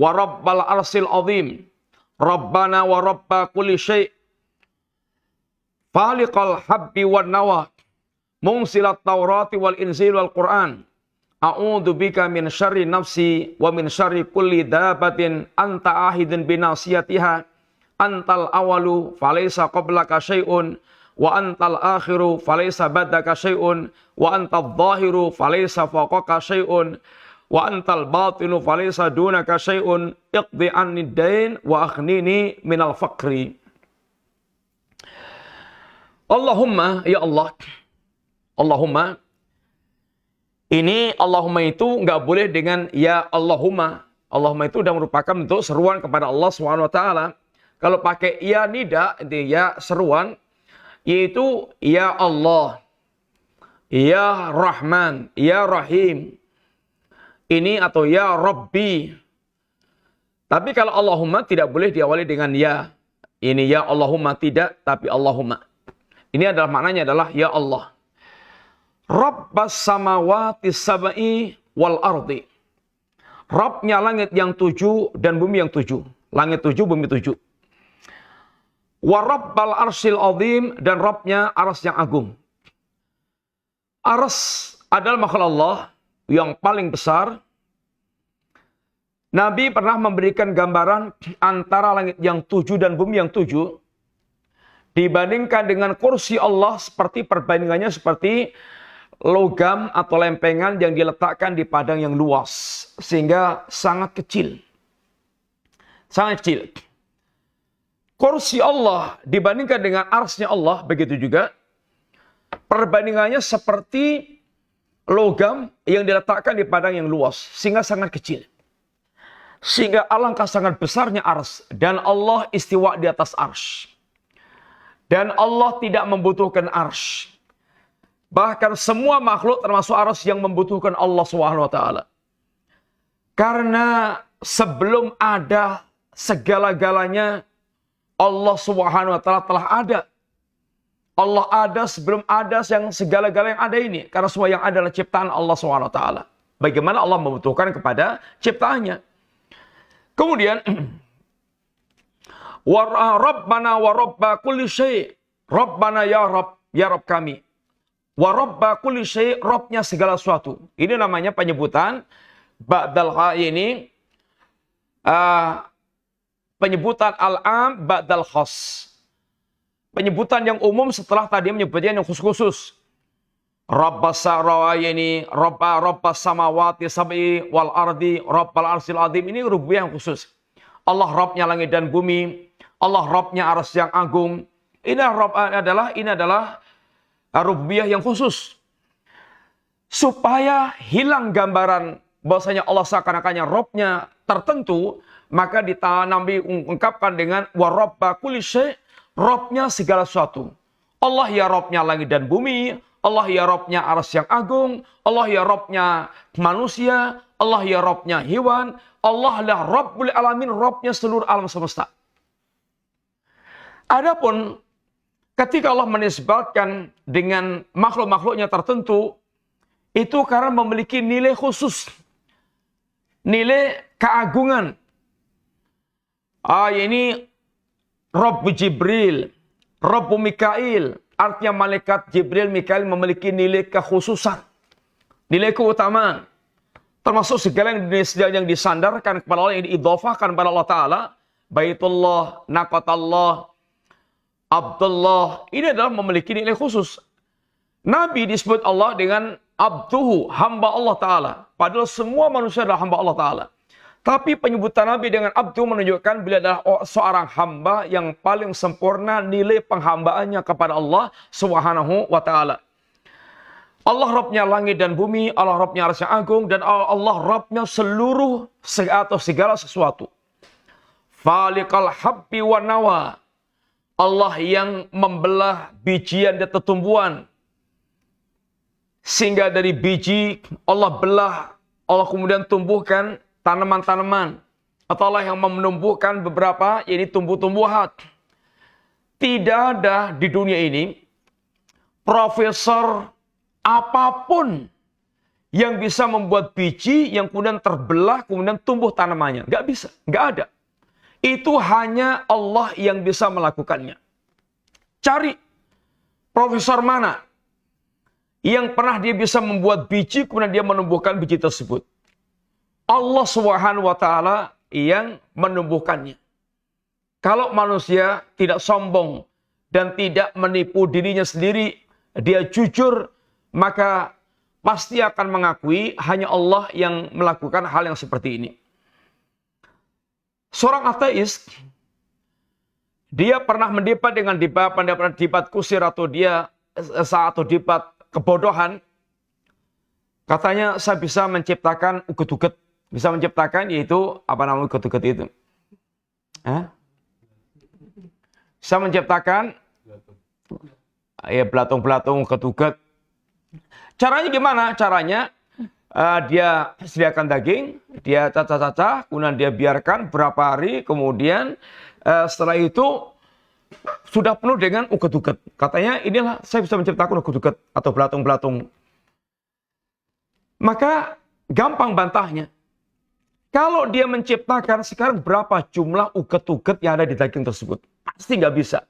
wa rabbal arsil azim, Rabbana wa rabba kulli syai' faliqal habbi wan nawa munsilat taurati wal inzil wal Qur'an a'udzu bika min syarri nafsi wa min syarri kulli dabatin anta ahidun binasiyatiha antal awalu falaysa qablaka syai'un wa antal akhiru falaysa ba'daka syai'un wa antal dhahiru falaysa fawqaka syai'un wa antal batinu falaysa dunaka syai'un iqdi anni dain wa aghnini minal faqri. Allahumma, ya Allah. Allahumma. Ini Allahumma itu enggak boleh dengan ya Allahumma. Allahumma itu sudah merupakan bentuk seruan kepada Allah SWT. Kalau pakai ya nida, ya seruan, yaitu ya Allah, ya Rahman, ya Rahim. Ini atau ya Rabbi. Tapi kalau Allahumma tidak boleh diawali dengan ya. Ini ya Allahumma tidak, tapi Allahumma. Ini adalah maknanya adalah ya Allah. Rabbas samawati sab'i wal ardi. Rabbnya langit yang 7 dan bumi yang 7. Langit 7, bumi 7. Wa rabbal arsil azim, dan Rabbnya aras yang agung. Aras adalah makhluk Allah yang paling besar. Nabi pernah memberikan gambaran antara langit yang 7 dan bumi yang 7. dibandingkan dengan kursi Allah seperti perbandingannya seperti logam atau lempengan yang diletakkan di padang yang luas. Sehingga sangat kecil. Sangat kecil. Kursi Allah dibandingkan dengan arsy-nya Allah, begitu juga. Perbandingannya seperti logam yang diletakkan di padang yang luas. Sehingga sangat kecil. Sehingga alangkah sangat besarnya ars. Dan Allah istiwa di atas ars. Dan Allah tidak membutuhkan ars. Bahkan semua makhluk termasuk ars yang membutuhkan Allah SWT. Karena sebelum ada segala-galanya, Allah SWT telah ada. Allah ada sebelum ada yang segala-gala yang ada ini. Karena semua yang ada adalah ciptaan Allah SWT. Bagaimana Allah membutuhkan kepada ciptaannya. Kemudian, Rabbana wa Rabba kulli syai'. Rabbana ya Rabb kami. Wa Rabba kulli syai', Rabbnya segala sesuatu. Ini namanya penyebutan ba'dal ini. Penyebutan al-am ba'dal khas. Penyebutan yang umum setelah tadi menyebutnya yang khusus-khusus. Rabbas sarawayni, Rabbas samawati sab'i wal ardi, Rabbal arsil azim. Ini rububiyah yang khusus. Allah Rabbnya langit dan bumi. Allah Rabbnya arsy yang agung. Ini adalah rububiyah yang khusus. Supaya hilang gambaran bahwasanya Allah seakan-akannya Rabbnya tertentu, maka diungkapkan dengan wa Rabba kulli syai', Rabbnya segala sesuatu. Allah ya Rabbnya langit dan bumi, Allah ya Rabbnya arsy yang agung, Allah ya Rabbnya manusia, Allah ya Rabbnya hewan, Allah lah Rabbul alamin, Rabbnya seluruh alam semesta. Adapun ketika Allah menisbatkan dengan makhluk-makhluknya tertentu, itu karena memiliki nilai khusus. Nilai keagungan. Ini Rabbu Jibril, Rabbu Mikail. Artinya malaikat Jibril, Mikail memiliki nilai kekhususan. Nilai keutamaan. Termasuk segala yang disandarkan kepada Allah, yang diidhofahkan kepada Allah Ta'ala. Baitullah, Naqatallah, Abdullah. Ini adalah memiliki nilai khusus. Nabi disebut Allah dengan Abduhu, hamba Allah Ta'ala. Padahal semua manusia adalah hamba Allah Ta'ala. Tapi penyebutan Nabi dengan Abdu menunjukkan beliau adalah seorang hamba yang paling sempurna nilai penghambaannya kepada Allah Subhanahu wa Ta'ala. Allah Rabbnya langit dan bumi, Allah Rabbnya arsy agung, dan Allah Rabbnya seluruh atau segala sesuatu. Faliqal habbi wa nawa. Allah yang membelah bijian dan tumbuhan. Sehingga dari biji Allah belah, Allah kemudian tumbuhkan tanaman-tanaman. Atau Allah yang menumbuhkan beberapa, ini tumbuh-tumbuhan. Tidak ada di dunia ini profesor apapun yang bisa membuat biji yang kemudian terbelah, kemudian tumbuh tanamannya. Nggak bisa, nggak ada. Itu hanya Allah yang bisa melakukannya. Cari profesor mana yang pernah dia bisa membuat biji, kemudian dia menumbuhkan biji tersebut. Allah Subhanahu wa Ta'ala yang menumbuhkannya. Kalau manusia tidak sombong dan tidak menipu dirinya sendiri, dia jujur, maka pasti akan mengakui hanya Allah yang melakukan hal yang seperti ini. Seorang ateis, dia pernah mendebat dengan debat kusir atau debat kebodohan. Katanya saya bisa menciptakan uget-uget. Bisa menciptakan yaitu, apa namanya uget-uget itu? Bisa menciptakan belatung-belatung, uget-uget. Caranya gimana? Caranya dia sediakan daging, dia cacah-cacah, kemudian dia biarkan berapa hari, kemudian setelah itu sudah penuh dengan uget-uget. Katanya inilah saya bisa menciptakan uget-uget atau belatung-belatung. Maka gampang bantahnya. Kalau dia menciptakan sekarang berapa jumlah uget-uget yang ada di daging tersebut? Pasti nggak bisa.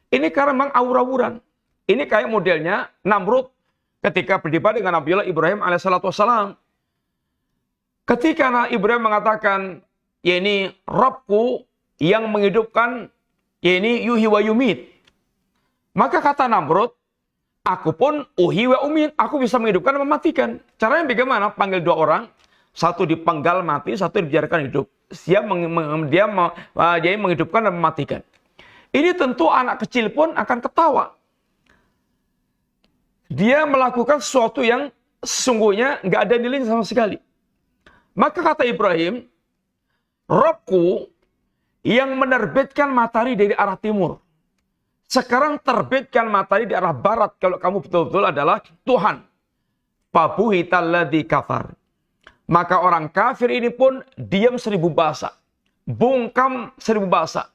Ini karena memang awur-awuran. Ini kayak modelnya Namrud ketika berdebat dengan Nabiullah Ibrahim alaihissalam. Ketika Nabi Ibrahim mengatakan, ya ini Rabbku yang menghidupkan, ya ini yuhi wa yumit. Maka kata Namrud, aku pun uhi wa umit, aku bisa menghidupkan dan mematikan. Caranya bagaimana? Panggil dua orang, satu dipenggal mati, satu dibiarkan hidup. Dia menghidupkan dan mematikan. Ini tentu anak kecil pun akan ketawa. Dia melakukan sesuatu yang sesungguhnya nggak ada nilainya sama sekali. Maka kata Ibrahim, Robku yang menerbitkan matahari dari arah timur, sekarang terbitkan matahari di arah barat kalau kamu betul-betul adalah Tuhan. Fabuhitalladzi kafar. Maka orang kafir ini pun diam 1000 bahasa. Bungkam 1000 bahasa.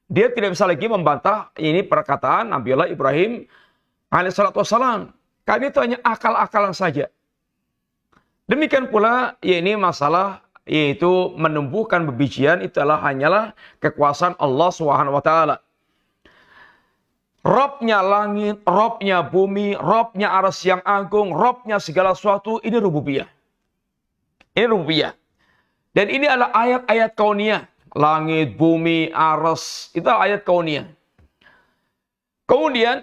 Dia tidak bisa lagi membantah ini perkataan Nabiullah Ibrahim alaihissalatu wassalam. Karena itu hanya akal-akalan saja. Demikian pula ini masalah yaitu menumbuhkan bebijian itu hanyalah kekuasaan Allah Subhanahu wa taala. Robnya langit, Robnya bumi, Robnya arsy yang agung, Robnya segala sesuatu, ini rububiyah. Ini rububiyah. Dan ini adalah ayat-ayat kauniyah. Langit, bumi, arsy, itu ayat kauniyah. Kemudian,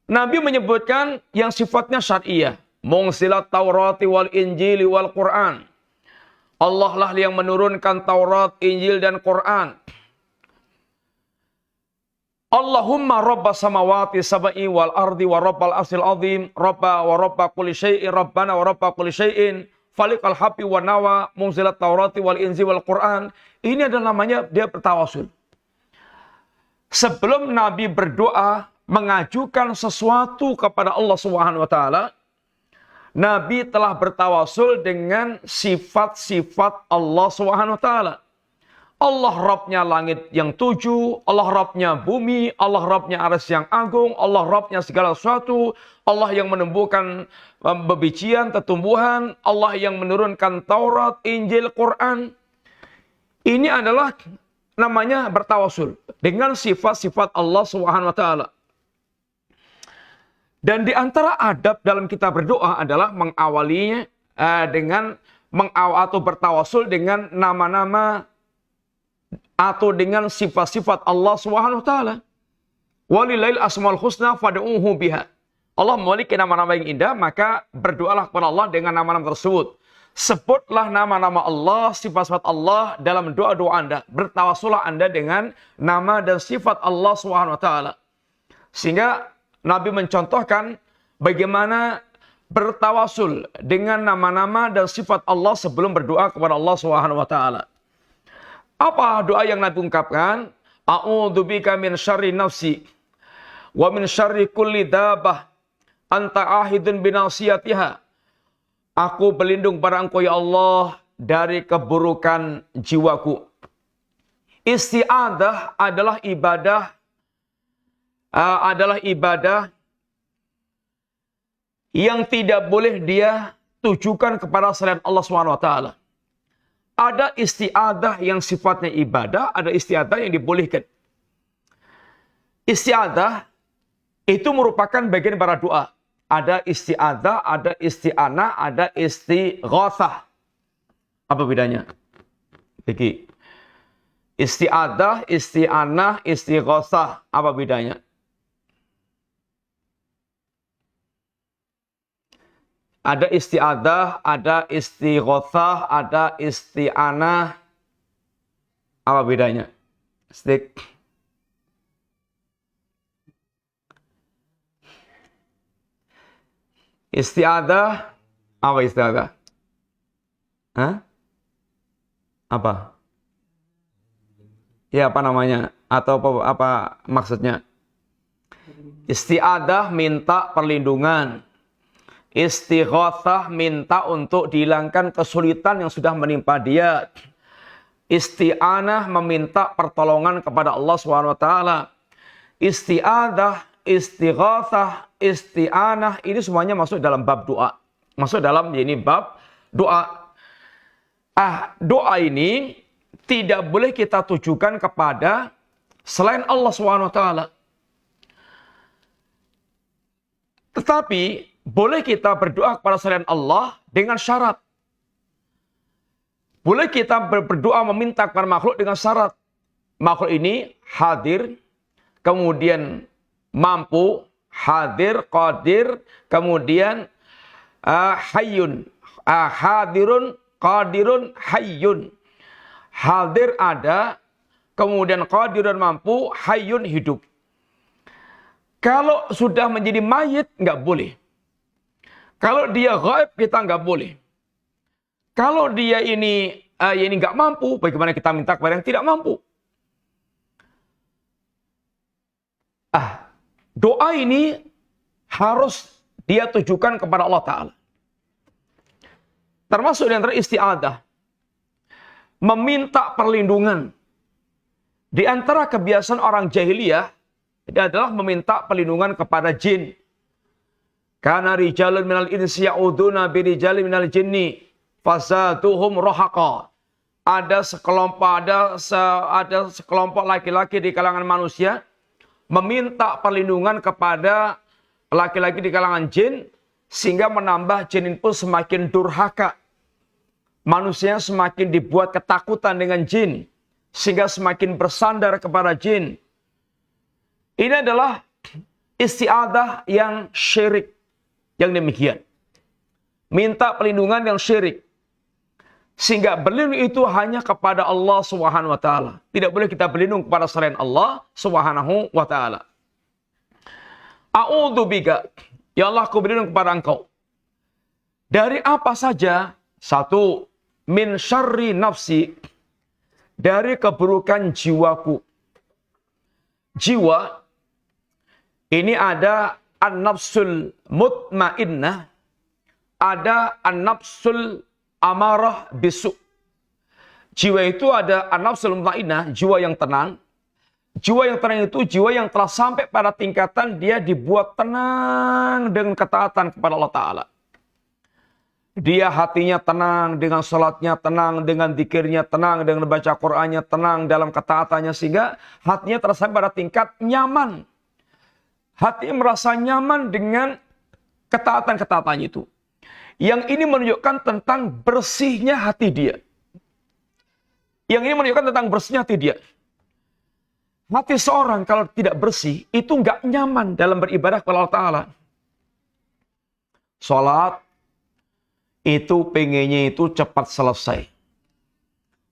Nabi menyebutkan yang sifatnya syar'iyah. Mungsilat Taurati wal Injili wal Quran. Allah lah yang menurunkan Taurat, Injil, dan Quran. Allahumma rabbas samawati sab'i wal ardi wa rabbal arsyil azim rabba wa rabba kulli syai'in rabbana wa rabba kulli syai'in faliqal habbi wa nawa munzilat taurati wal inzi wal Quran. Ini adalah namanya dia bertawasul. Sebelum Nabi berdoa mengajukan sesuatu kepada Allah Subhanahu wa taala, Nabi telah bertawasul dengan sifat-sifat Allah Subhanahu wa taala. Allah Rabbnya langit yang 7, Allah Rabbnya bumi, Allah Rabbnya arsy yang agung, Allah Rabbnya segala sesuatu, Allah yang menumbuhkan bebijian, tumbuhan, Allah yang menurunkan Taurat, Injil, Quran. Ini adalah namanya bertawasul dengan sifat-sifat Allah Subhanahu wa taala. Dan di antara adab dalam kita berdoa adalah mengawalinya dengan atau bertawasul dengan nama-nama atau dengan sifat-sifat Allah Subhanahu wa taala. Walillahil asmaul husna fad'uuhu biha. Allah memiliki nama-nama yang indah, maka berdoalah kepada Allah dengan nama-nama tersebut. Sebutlah nama-nama Allah, sifat-sifat Allah dalam doa-doa Anda. Bertawasullah Anda dengan nama dan sifat Allah Subhanahu wa taala. Sehingga Nabi mencontohkan bagaimana bertawasul dengan nama-nama dan sifat Allah sebelum berdoa kepada Allah Subhanahu wa taala. Apa doa yang Nabi ungkapkan? A'udzubika min syarri nafsi wa min syarri kulli dabah anta ahidun binasiyatiha. Aku berlindung pada Engkau ya Allah dari keburukan jiwaku. Isti'adah adalah ibadah yang tidak boleh dia tujukan kepada selain Allah Subhanahu wa taala. Ada isti'adah yang sifatnya ibadah, ada isti'adah yang dibolehkan. Isti'adah itu merupakan bagian para doa. Ada isti'adah, ada isti'anah, ada istighatsah. Apa bedanya? Iki. Isti'adah, isti'anah, istighatsah. Apa bedanya? Ada isti'adah, ada istighatsah, ada isti'anah. Apa bedanya? Isti'adah, apa isti'adah? Hah? Apa? Ya, apa namanya? Atau apa maksudnya? Isti'adah minta perlindungan. Istighatsah minta untuk dihilangkan kesulitan yang sudah menimpa dia. Isti'anah meminta pertolongan kepada Allah Subhanahu wa taala. Isti'adah, istighatsah, isti'anah ini semuanya masuk dalam bab doa. Masuk dalam ini bab doa. Doa ini tidak boleh kita tujukan kepada selain Allah Subhanahu wa taala. Tetapi boleh kita berdoa kepada selain Allah dengan syarat. Boleh kita berdoa meminta kepada makhluk dengan syarat. Makhluk ini hadir, kemudian mampu, hadir, qadir, kemudian hayyun. Hadirun, qadirun, hayyun. Hadir ada, kemudian qadirun mampu, hayyun hidup. Kalau sudah menjadi mayit, nggak boleh. Kalau dia gaib, kita nggak boleh. Kalau dia ini nggak mampu, bagaimana kita minta kepada yang tidak mampu? Doa ini harus dia tujukan kepada Allah Ta'ala. Termasuk di antara isti'adah. Meminta perlindungan. Di antara kebiasaan orang jahiliyah, dia adalah meminta perlindungan kepada jin. Karena rijalun minal insi ya'uduna birijalin minal jinni fazaduhum rohaqa. Ada sekelompok laki-laki di kalangan manusia meminta perlindungan kepada laki-laki di kalangan jin sehingga menambah jin itu semakin durhaka. Manusia semakin dibuat ketakutan dengan jin sehingga semakin bersandar kepada jin. Ini adalah isti'adah yang syirik. Yang demikian. Minta perlindungan yang syirik. Sehingga berlindung itu hanya kepada Allah Subhanahu wa taala. Tidak boleh kita berlindung kepada selain Allah Subhanahu wa taala. A'udzubika, ya Allah, aku berlindung kepada Engkau. Dari apa saja? Satu, min syarri nafsi, dari keburukan jiwaku. Jiwa ini ada an-nafsul mutmainnah, ada an-nafsul amarah bisu. Jiwa itu ada an-nafsul mutmainnah, jiwa yang tenang. Jiwa yang tenang itu jiwa yang telah sampai pada tingkatan dia dibuat tenang dengan ketaatan kepada Allah Ta'ala. Dia hatinya tenang dengan salatnya, tenang dengan zikirnya, tenang dengan baca Qur'annya, tenang dalam ketaatannya, sehingga hatinya telah sampai pada tingkat nyaman. Hati merasa nyaman dengan ketaatan-ketaatannya itu. Yang ini menunjukkan tentang bersihnya hati dia. Yang ini menunjukkan tentang bersihnya hati dia. Hati seorang kalau tidak bersih, itu nggak nyaman dalam beribadah kepada Allah Ta'ala. Salat, itu pengennya itu cepat selesai.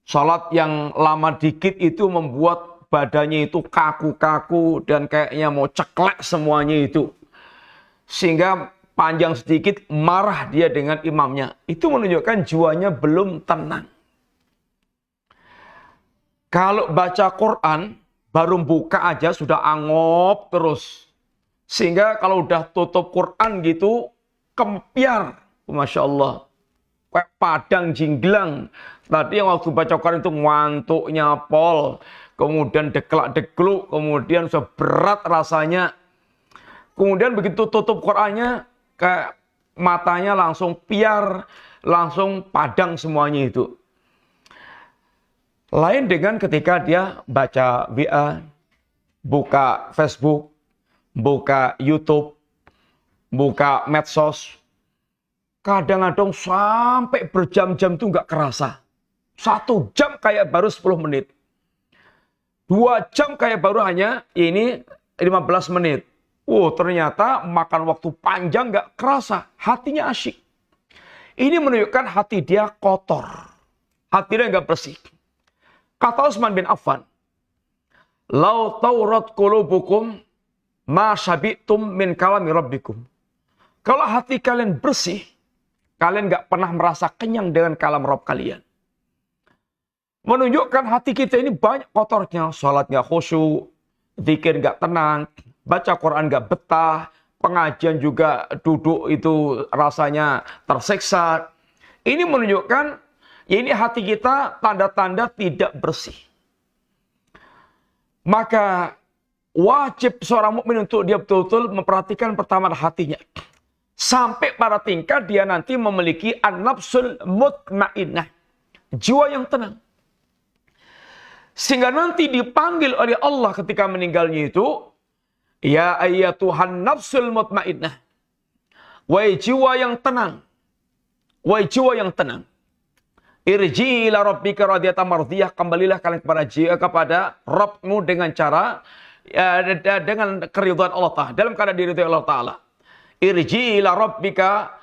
Salat yang lama dikit itu membuat badannya itu kaku-kaku dan kayaknya mau ceklek semuanya itu. Sehingga panjang sedikit marah dia dengan imamnya. Itu menunjukkan jiwanya belum tenang. Kalau baca Quran, baru buka aja sudah angop terus. Sehingga kalau udah tutup Quran gitu, kempiar. Masya Allah. Kayak padang jinglang. Tadi yang waktu baca Quran itu ngantuknya pol. Kemudian deklak-dekluk, kemudian seberat rasanya. Kemudian begitu tutup Qur'annya, kayak matanya langsung piar, langsung padang semuanya itu. Lain dengan ketika dia baca WA, buka Facebook, buka YouTube, buka medsos. Kadang-kadang sampai berjam-jam itu nggak kerasa. 1 jam kayak baru 10 menit. 2 jam kayak baru hanya ini 15 menit. Ternyata makan waktu panjang gak kerasa. Hatinya asyik. Ini menunjukkan hati dia kotor. Hatinya gak bersih. Kata Utsman bin Affan, "Lau taurat qulubukum ma syabi'tum min kalami rabbikum." Kalau hati kalian bersih, kalian gak pernah merasa kenyang dengan kalam Rabb kalian. Menunjukkan hati kita ini banyak kotornya. Salatnya khusyuk, zikir gak tenang, baca Quran gak betah, pengajian juga duduk itu rasanya tersiksa. Ini menunjukkan ini hati kita tanda-tanda tidak bersih. Maka wajib seorang mukmin untuk dia betul-betul memperhatikan pertama hatinya. Sampai pada tingkat dia nanti memiliki an-nafsul mutmainnah, jiwa yang tenang. Sehingga nanti dipanggil oleh Allah ketika meninggalnya itu, ya ayyatuhan nafsul mutmainnah. Wahai jiwa yang tenang. Wahai jiwa yang tenang. Irji ila rabbika radiyatan mardiyah. Kembalilah kalian kepada Rabbmu dengan cara dengan keridhaan Allah Ta'ala, dalam keadaan diridhai Allah Ta'ala. Irji ila rabbika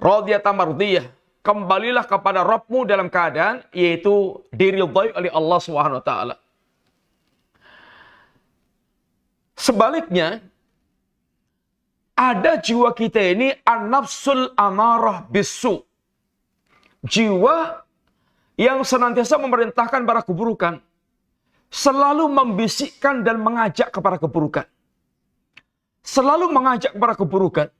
radiyatan mardiyah. Kembalilah kepada Rabbmu dalam keadaan yaitu diridhai oleh Allah Subhanahu wa taala. Sebaliknya, ada jiwa kita ini an-nafsul amarah bisu. Jiwa yang senantiasa memerintahkan para keburukan. Selalu membisikkan dan mengajak kepada keburukan. Selalu mengajak kepada keburukan.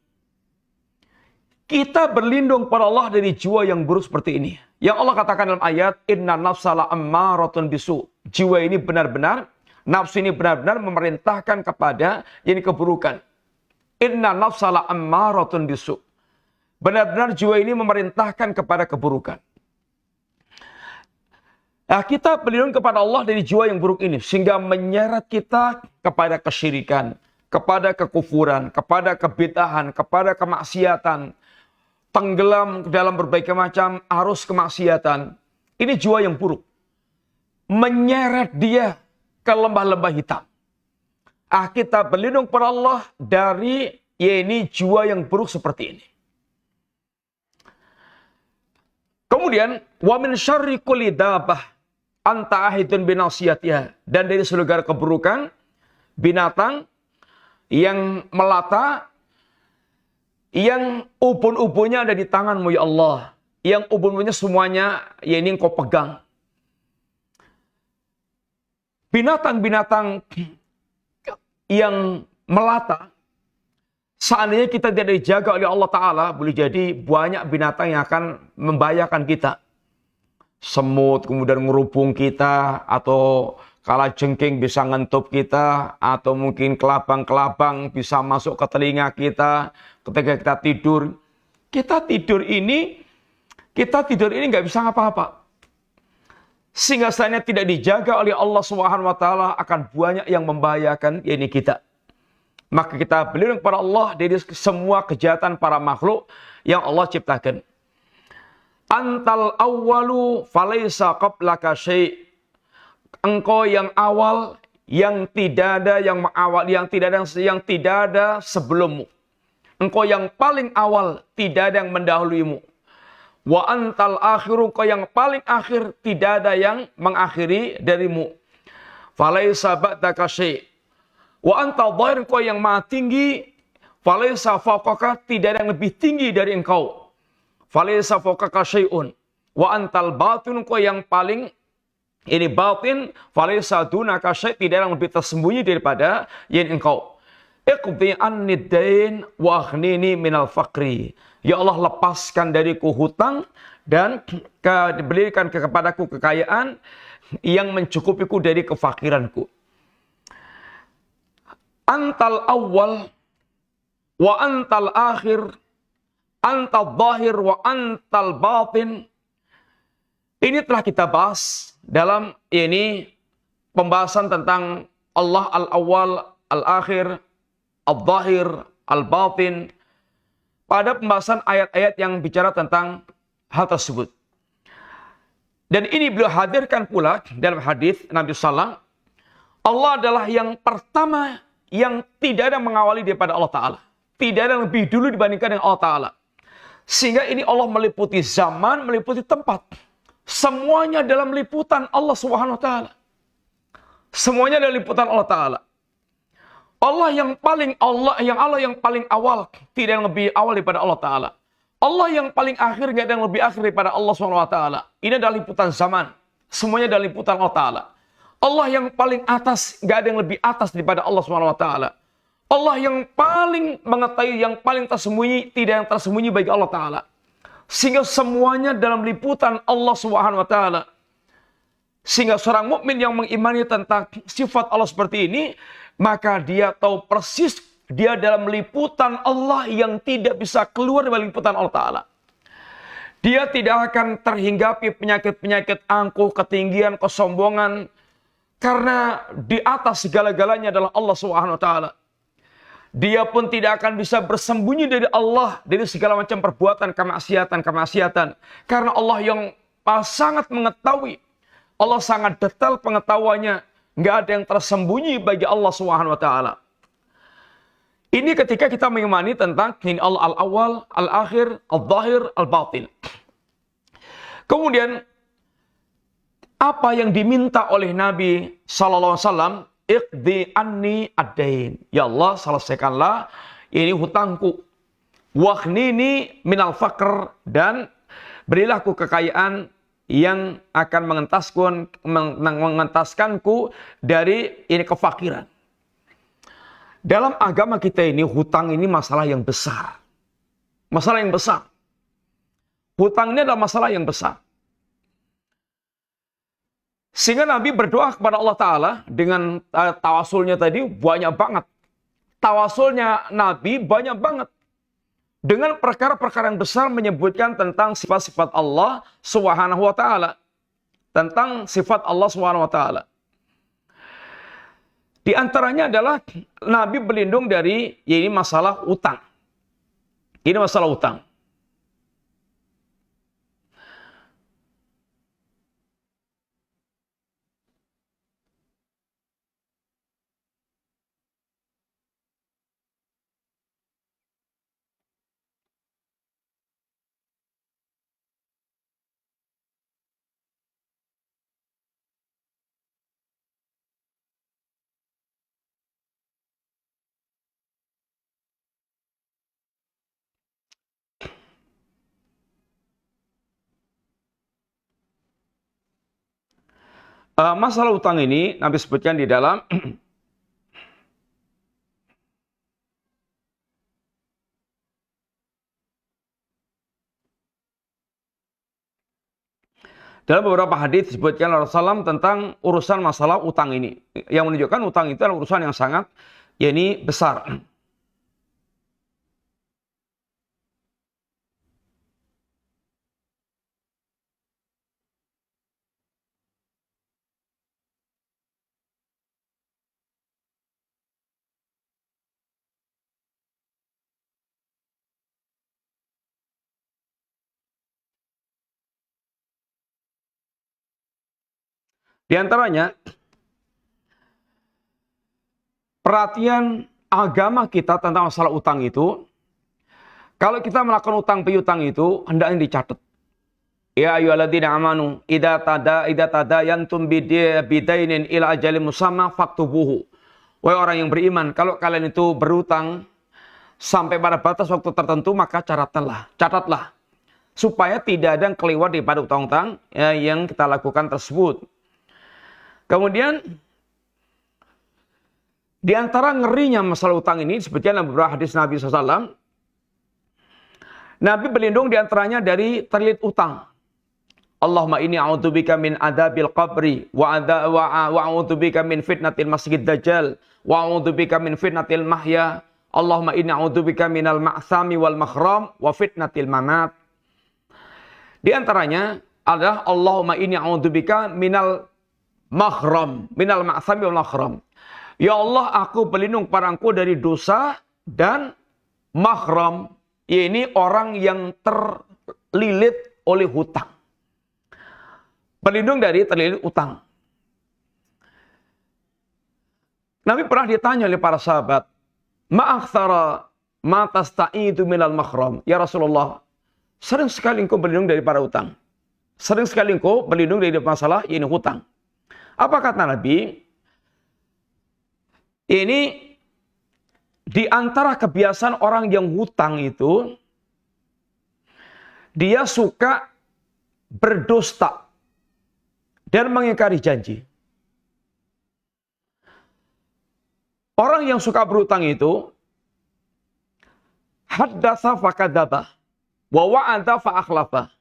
Kita berlindung pada Allah dari jiwa yang buruk seperti ini. Yang Allah katakan dalam ayat, inna nafsala ammaratun bisu. Jiwa ini benar-benar, nafsu ini benar-benar memerintahkan kepada ini keburukan. Inna nafsala ammaratun bisu. Benar-benar jiwa ini memerintahkan kepada keburukan. Nah, kita berlindung kepada Allah dari jiwa yang buruk ini. Sehingga menyeret kita kepada kesyirikan, kepada kekufuran, kepada kebid'ahan, kepada kemaksiatan. Tenggelam dalam berbagai macam arus kemaksiatan. Ini jiwa yang buruk. Menyeret dia ke lembah-lembah hitam. Kita berlindung kepada Allah dari ini jiwa yang buruk seperti ini. Kemudian, wa min syarri kulli dabbah anta ahidun binasiyatiha. Dan dari segala keburukan, binatang yang melata, yang ubun-ubunnya ada di tanganmu ya Allah. Yang ubun-ubunnya semuanya ya ini engkau pegang. Binatang-binatang yang melata, seandainya kita tidak dijaga oleh Allah Ta'ala, boleh jadi banyak binatang yang akan membahayakan kita. Semut kemudian merubung kita, atau kalajengking bisa ngentup kita, atau mungkin kelabang-kelabang bisa masuk ke telinga kita ketika kita tidur. Kita tidur ini nggak bisa ngapa-ngapa. Sehingga seandainya tidak dijaga oleh Allah Subhanahu wa taala, akan banyak yang membahayakan ini kita. Maka kita berlindung kepada Allah dari semua kejahatan para makhluk yang Allah ciptakan. Antal awwalu falaysa qablaka syai'. Engkau yang awal, yang tidak ada yang mengawal, yang tidak ada sebelummu. Engkau yang paling awal, tidak ada yang mendahuluimu. Wa antal akhiru, engkau yang paling akhir, tidak ada yang mengakhiri darimu. Falaysa ba'daka syai'. Wa antal dhahir, engkau yang maha tinggi. Falaysa fawqaka, tidak ada yang lebih tinggi dari engkau. Falaysa fawqaka syai'un. Wa antal batin, engkau yang paling ini batin. Falaysa dunaka syai', tidak ada yang lebih tersembunyi daripada yang engkau. Iqdi annid dain wa aghnini minal faqri. Ya Allah, lepaskan dariku hutang dan berikan kepadaku kekayaan yang mencukupiku dari kefakiranku. Antal awal wa antal akhir, antal zahir wa antal batin. Ini telah kita bahas dalam ini pembahasan tentang Allah al-awwal, al-akhir, al-zahir, al-batin. Pada pembahasan ayat-ayat yang bicara tentang hal tersebut. Dan ini beliau hadirkan pula dalam hadis Nabi Sallallahu. Allah adalah yang pertama yang tidak ada mengawali daripada Allah Ta'ala. Tidak ada yang lebih dulu dibandingkan dengan Allah Ta'ala. Sehingga ini Allah meliputi zaman, meliputi tempat. Semuanya dalam liputan Allah Subhanahu wa taala. Semuanya dalam liputan Allah Ta'ala. Allah yang paling awal, tidak yang lebih awal daripada Allah Ta'ala. Allah yang paling akhir, tidak ada yang lebih akhir daripada Allah Subhanahu wa taala. Ini adalah liputan zaman. Semuanya dalam liputan Allah Ta'ala. Allah yang paling atas, tidak ada yang lebih atas daripada Allah Subhanahu wa taala. Allah yang paling mengetahui, yang paling tersembunyi, tidak yang tersembunyi bagi Allah Ta'ala. Sehingga semuanya dalam liputan Allah Subhanahu wa taala. Sehingga seorang mukmin yang mengimani tentang sifat Allah seperti ini, maka dia tahu persis dia dalam liputan Allah yang tidak bisa keluar dari liputan Allah Ta'ala. Dia tidak akan terhinggapi penyakit-penyakit angkuh, ketinggian, kesombongan. Karena di atas segala-galanya adalah Allah Subhanahu wa taala. Dia pun tidak akan bisa bersembunyi dari Allah dari segala macam perbuatan kemaksiatan. Karena Allah yang sangat mengetahui. Allah sangat detail pengetahuannya nggak ada yang tersembunyi bagi Allah Subhanahu wa taala. Ini ketika kita mengimani tentang Allah al-awwal, al-akhir, al-zahir, al-batin. Kemudian apa yang diminta oleh Nabi sallallahu alaihi wasallam, iqdi anni ad-dain. Ya Allah, selesaikanlah ini hutangku. Waghnini minal faqr, dan berilah ku kekayaan yang akan mengentaskanku dari ini kefakiran. Dalam agama kita ini, hutang ini masalah yang besar. Masalah yang besar. Hutang ini adalah masalah yang besar. Sehingga Nabi berdoa kepada Allah Ta'ala dengan tawasulnya tadi banyak banget. Tawasulnya Nabi banyak banget. Dengan perkara-perkara yang besar menyebutkan tentang sifat-sifat Allah Subhanahu wa Ta'ala. Tentang sifat Allah Subhanahu wa Ta'ala. Di antaranya adalah Nabi berlindung dari ini masalah utang. Ini masalah utang. Masalah utang ini Nabi sebutkan di dalam dalam beberapa hadis disebutkan Rasulullah SAW tentang urusan masalah utang ini, yang menunjukkan utang itu adalah urusan yang sangat besar. Di antaranya, perhatian agama kita tentang masalah utang itu, kalau kita melakukan utang piutang itu, hendaknya dicatat. Ya ayyuhalladzina amanu, idza tadayantum bidainin ila ajalin musamma faktubuhu. Wahai orang yang beriman, kalau kalian itu berutang sampai pada batas waktu tertentu, maka catatlah. Supaya tidak ada yang kelewat daripada utang-utang yang kita lakukan tersebut. Kemudian, di antara ngerinya masalah utang ini, sebutkan dalam beberapa hadis Nabi SAW, Nabi berlindung di antaranya dari terlilit utang. Allahumma inni a'udzubika min adabil qabri, wa a'udzubika min fitnatil masjid dajjal, wa a'udzubika min fitnatil mahya, Allahumma inni a'udzubika minal ma'thami wal makhram, wa fitnatil mamat. Di antaranya adalah Allahumma inni a'udzubika minal ma'thami wal makhram. Ya Allah, aku berlindung padamu dari dosa dan makhram. Ini orang yang terlilit oleh hutang. Berlindung dari terlilit utang. Nabi pernah ditanya oleh para sahabat, ma'aktsara ma tasta'idu minal makhram. Ya Rasulullah, sering sekali engkau berlindung daripada utang. Sering sekali engkau berlindung dari masalah ini hutang. Apa kata Nabi? Ini di antara kebiasaan orang yang hutang itu, dia suka berdusta dan mengingkari janji. Orang yang suka berhutang itu, haddatsa fakadzaba wa wa'ada fa akhlafa.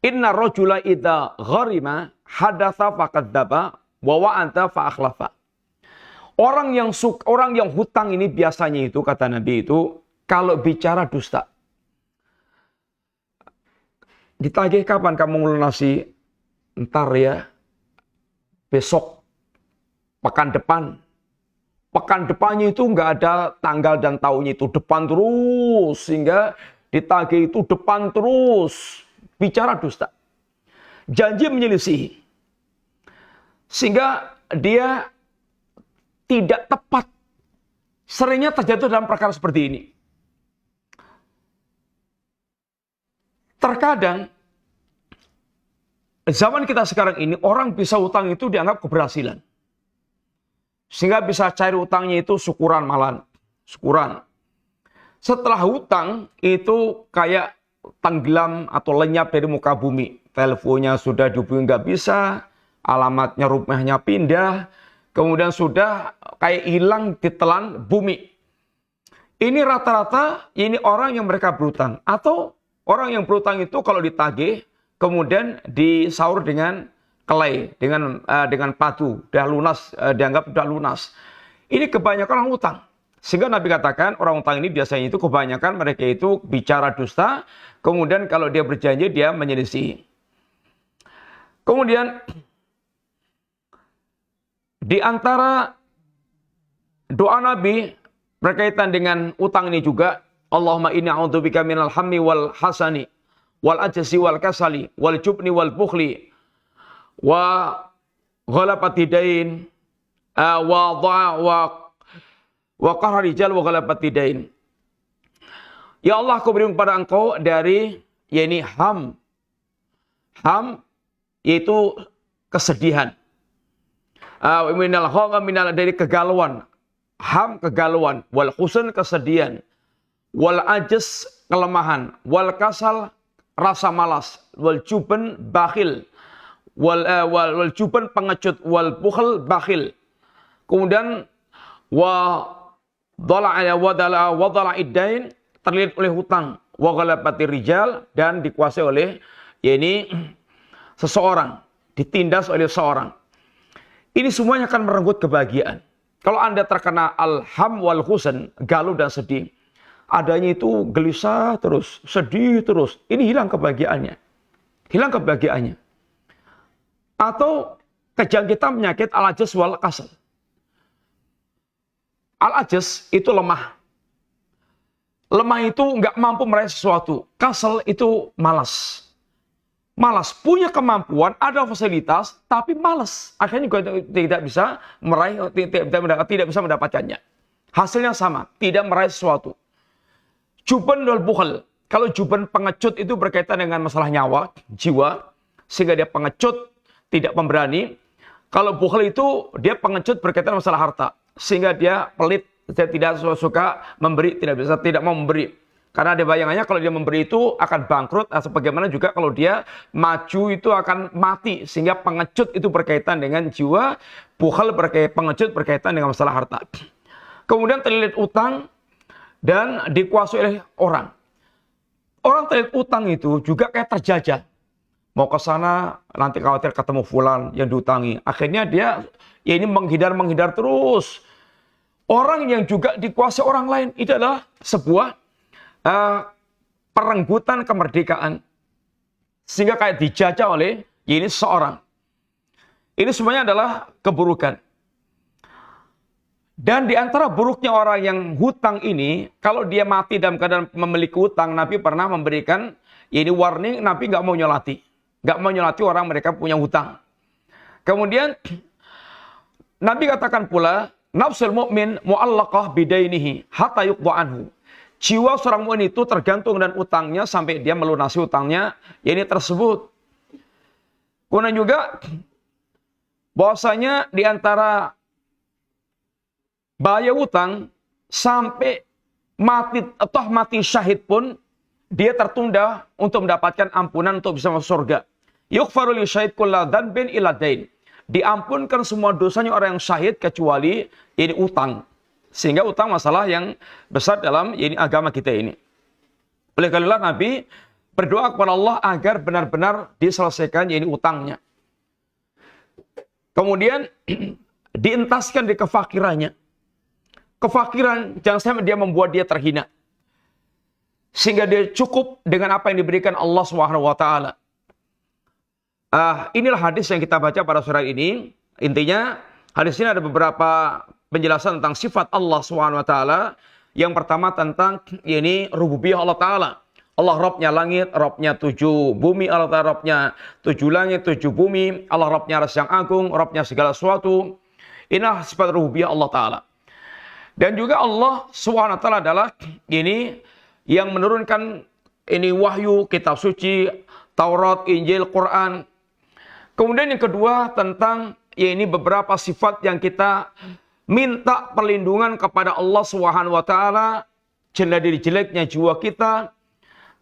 Inna rajula idza gharima hadatsa fakadzaba wa wa'ada fa akhlafa. Orang yang hutang ini biasanya itu, kata Nabi itu, kalau bicara dusta. Ditagih kapan kamu melunasi? Ntar ya, besok, pekan depan. Pekan depannya itu nggak ada tanggal dan tahunnya, itu depan terus. Sehingga ditagih itu depan terus. Bicara dusta. Janji menyelisihi. Sehingga dia tidak tepat. Seringnya terjatuh dalam perkara seperti ini. Terkadang zaman kita sekarang ini orang bisa utang itu dianggap keberhasilan. Sehingga bisa cair utangnya itu syukuran malan. Syukuran. Setelah hutang itu kayak tenggelam atau lenyap dari muka bumi. Teleponnya sudah dihubungi nggak bisa, alamatnya rumahnya pindah, kemudian sudah kayak hilang ditelan bumi. Ini rata-rata ini orang yang mereka berutang. Atau orang yang berutang itu kalau ditagih, kemudian disaur dengan kelai, dengan patu, udah lunas, dianggap udah lunas. Ini kebanyakan orang utang. Sehingga Nabi katakan orang utang ini biasanya itu kebanyakan mereka itu bicara dusta, kemudian kalau dia berjanji dia menyelisih. Kemudian di antara doa Nabi berkaitan dengan utang ini juga, Allahumma inni a'udzubika minal hammi wal hasani wal ajzi wal kasali wal jubni wal bukhli wa ghalabati dain wa qahri rijal wa ghalabati dain. Ya Allah, aku berlindung kepada Engkau dari yakni ham. Ham yaitu kesedihan. Minal gham dari kegalauan. Ham kegalauan, wal huzn kesedihan, wal ajz kelemahan, wal kasal rasa malas, wal juban bakhil, wal juban pengecut, wal bukhl bakhil. Kemudian wadala iddain terlilit oleh hutang, wa ghalabati rijal dan dikuasai oleh yakni seseorang, ditindas oleh seorang. Ini semuanya akan merenggut kebahagiaan. Kalau Anda terkena alham wal huzn, galau dan sedih, adanya itu gelisah terus, sedih terus, ini hilang kebahagiaannya. Hilang kebahagiaannya. Atau kejangkitan penyakit al-ajz wal kasal. Al-ajz itu lemah. Lemah itu nggak mampu meraih sesuatu. Kasal itu malas. Malas, punya kemampuan, ada fasilitas, tapi malas. Akhirnya juga tidak bisa meraih, tidak bisa mendapatkannya. Hasilnya sama, tidak meraih sesuatu. Juban wal bukhl. Kalau juban pengecut itu berkaitan dengan masalah nyawa, jiwa, sehingga dia pengecut, tidak pemberani. Kalau bukhl itu dia pengecut berkaitan dengan masalah harta, sehingga dia pelit, dia tidak suka memberi, tidak mau memberi. Karena ada bayangannya kalau dia memberi itu akan bangkrut, atau bagaimana juga kalau dia maju itu akan mati. Sehingga pengecut itu berkaitan dengan jiwa, bukhl pengecut berkaitan dengan masalah harta. Kemudian terlilit utang dan dikuasai oleh orang. Orang terlilit utang itu juga kayak terjajah. Mau ke sana, nanti khawatir ketemu fulan yang diutangi. Akhirnya dia ya ini menghindar terus. Orang yang juga dikuasai orang lain, itu adalah sebuah perenggutan kemerdekaan. Sehingga kayak dijajah oleh ini seorang. Ini semuanya adalah keburukan. Dan di antara buruknya orang yang hutang ini, kalau dia mati dalam keadaan memiliki hutang, Nabi pernah memberikan ini warning, Nabi nggak mau nyolati. Nggak mau nyolati orang mereka punya hutang. Kemudian Nabi katakan pula, nafsul mu'min mu'allaqah bidainihi hatta yuqda anhu. Jiwa seorang mukmin itu tergantung dengan utangnya sampai dia melunasi utangnya ini tersebut. Kemudian juga bahwasanya di antara bahaya utang sampai mati atau mati syahid pun dia tertunda untuk mendapatkan ampunan untuk bisa masuk surga. Yughfaru li syahid kullu dzanbin illa dain. Diampunkan semua dosanya orang yang syahid kecuali ini utang. Sehingga utang masalah yang besar dalam ini agama kita ini. Oleh karena Nabi berdoa kepada Allah agar benar-benar diselesaikan ini utangnya. Kemudian dientaskan di kefakirannya. Kefakiran jangan sampai dia membuat dia terhina. Sehingga dia cukup dengan apa yang diberikan Allah Subhanahu wa taala. Inilah hadis yang kita baca pada surat ini. Intinya hadis ini ada beberapa penjelasan tentang sifat Allah Subhanahu wa taala. Yang pertama tentang ini rububiyah Allah taala. Allah Rabbnya langit, Rabbnya 7 bumi, Allah Ta'ala Rabbnya 7 langit, 7 bumi, Allah Rabbnya Arsy yang agung, Rabbnya segala sesuatu. Inilah sifat rububiyah Allah Ta'ala. Dan juga Allah SWT adalah ini yang menurunkan ini wahyu, kitab suci, Taurat, Injil, Quran. Kemudian yang kedua tentang ini beberapa sifat yang kita minta perlindungan kepada Allah SWT, dari jeleknya jiwa kita,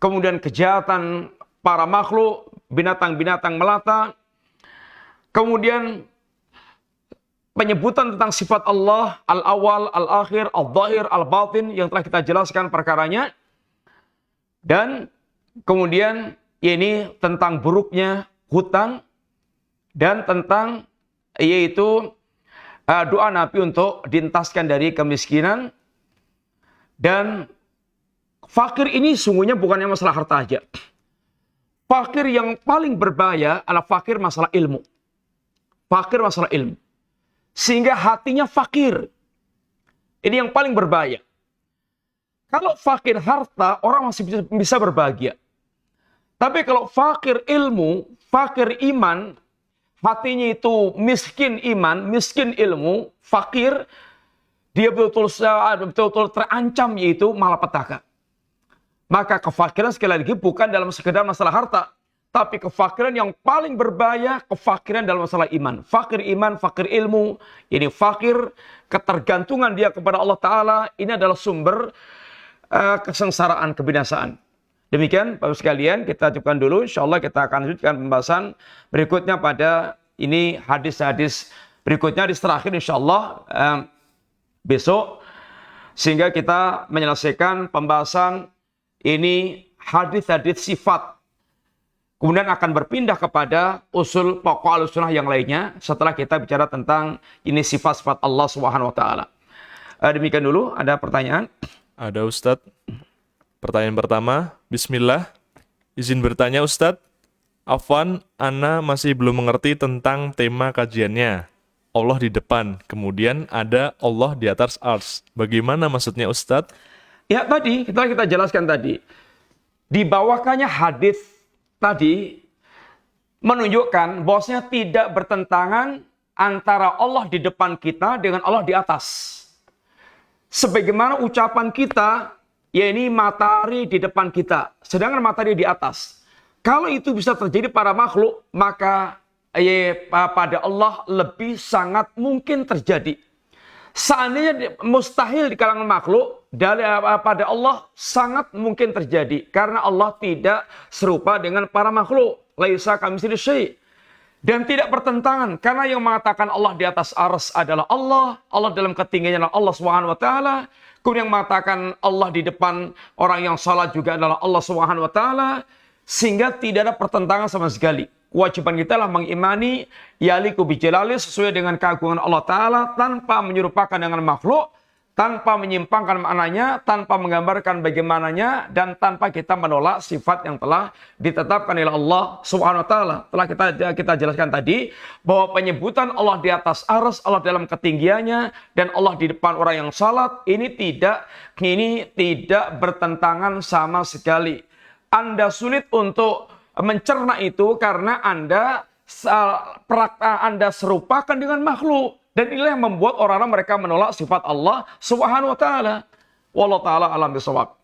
kemudian kejahatan para makhluk, binatang-binatang melata, kemudian penyebutan tentang sifat Allah, al-awwal, al-akhir, al-zahir, al-batin, yang telah kita jelaskan perkaranya. Dan kemudian ini tentang buruknya hutang, dan tentang yaitu doa Nabi untuk dientaskan dari kemiskinan. Dan fakir ini sungguhnya bukannya masalah harta aja. Fakir yang paling berbahaya adalah fakir masalah ilmu. Fakir masalah ilmu. Sehingga hatinya fakir. Ini yang paling berbahaya. Kalau fakir harta, orang masih bisa berbahagia. Tapi kalau fakir ilmu, fakir iman, hatinya itu miskin iman, miskin ilmu, fakir, dia betul-betul terancam, yaitu malapetaka. Maka kefakiran sekali lagi bukan dalam sekedar masalah harta, tapi kefakiran yang paling berbahaya, kefakiran dalam masalah iman. Fakir iman, fakir ilmu, ini fakir ketergantungan dia kepada Allah Ta'ala, ini adalah sumber kesengsaraan, kebinasaan. Demikian Bapak sekalian, kita cukupkan dulu. InsyaAllah kita akan lanjutkan pembahasan berikutnya pada ini hadis-hadis berikutnya, hadis terakhir InsyaAllah besok. Sehingga kita menyelesaikan pembahasan ini hadis-hadis sifat. Kemudian akan berpindah kepada usul pokok al-sunnah yang lainnya setelah kita bicara tentang ini sifat-sifat Allah Subhanahu wa taala. Demikian dulu, ada pertanyaan? Ada Ustadz. Pertanyaan pertama, bismillah. Izin bertanya Ustadz, Afwan, ana masih belum mengerti tentang tema kajiannya. Allah di depan, kemudian ada Allah di atas ars. Bagaimana maksudnya Ustadz? Ya tadi, kita jelaskan tadi. Dibawakannya hadis tadi menunjukkan bahwasanya tidak bertentangan antara Allah di depan kita dengan Allah di atas. Sebagaimana ucapan kita, ya ini matahari di depan kita, sedangkan matahari di atas. Kalau itu bisa terjadi pada makhluk, maka pada Allah lebih sangat mungkin terjadi. Seandainya mustahil di kalangan makhluk, pada Allah sangat mungkin terjadi. Karena Allah tidak serupa dengan para makhluk. Laisa kamitslihi syai'. Dan tidak bertentangan. Karena yang mengatakan Allah di atas arsy adalah Allah. Allah dalam ketinggiannya adalah Allah Subhanahu wa taala. Kemudian yang mengatakan Allah di depan orang yang salat juga adalah Allah Subhanahu wa taala. Sehingga tidak ada pertentangan sama sekali. Kewajiban kita adalah mengimani yaliku bijalali, sesuai dengan keagungan Allah Ta'ala, tanpa menyerupakan dengan makhluk, tanpa menyimpangkan maknanya, tanpa menggambarkan bagaimananya, dan tanpa kita menolak sifat yang telah ditetapkan oleh Allah Subhanahu wa taala. Telah kita jelaskan tadi bahwa penyebutan Allah di atas arsy, Allah dalam ketinggiannya, dan Allah di depan orang yang salat, ini tidak bertentangan sama sekali. Anda sulit untuk mencerna itu karena Anda serupakan dengan makhluk. Dan inilah yang membuat orang-orang mereka menolak sifat Allah Subhanahu wa taala. Wallahu taala alam bisawab.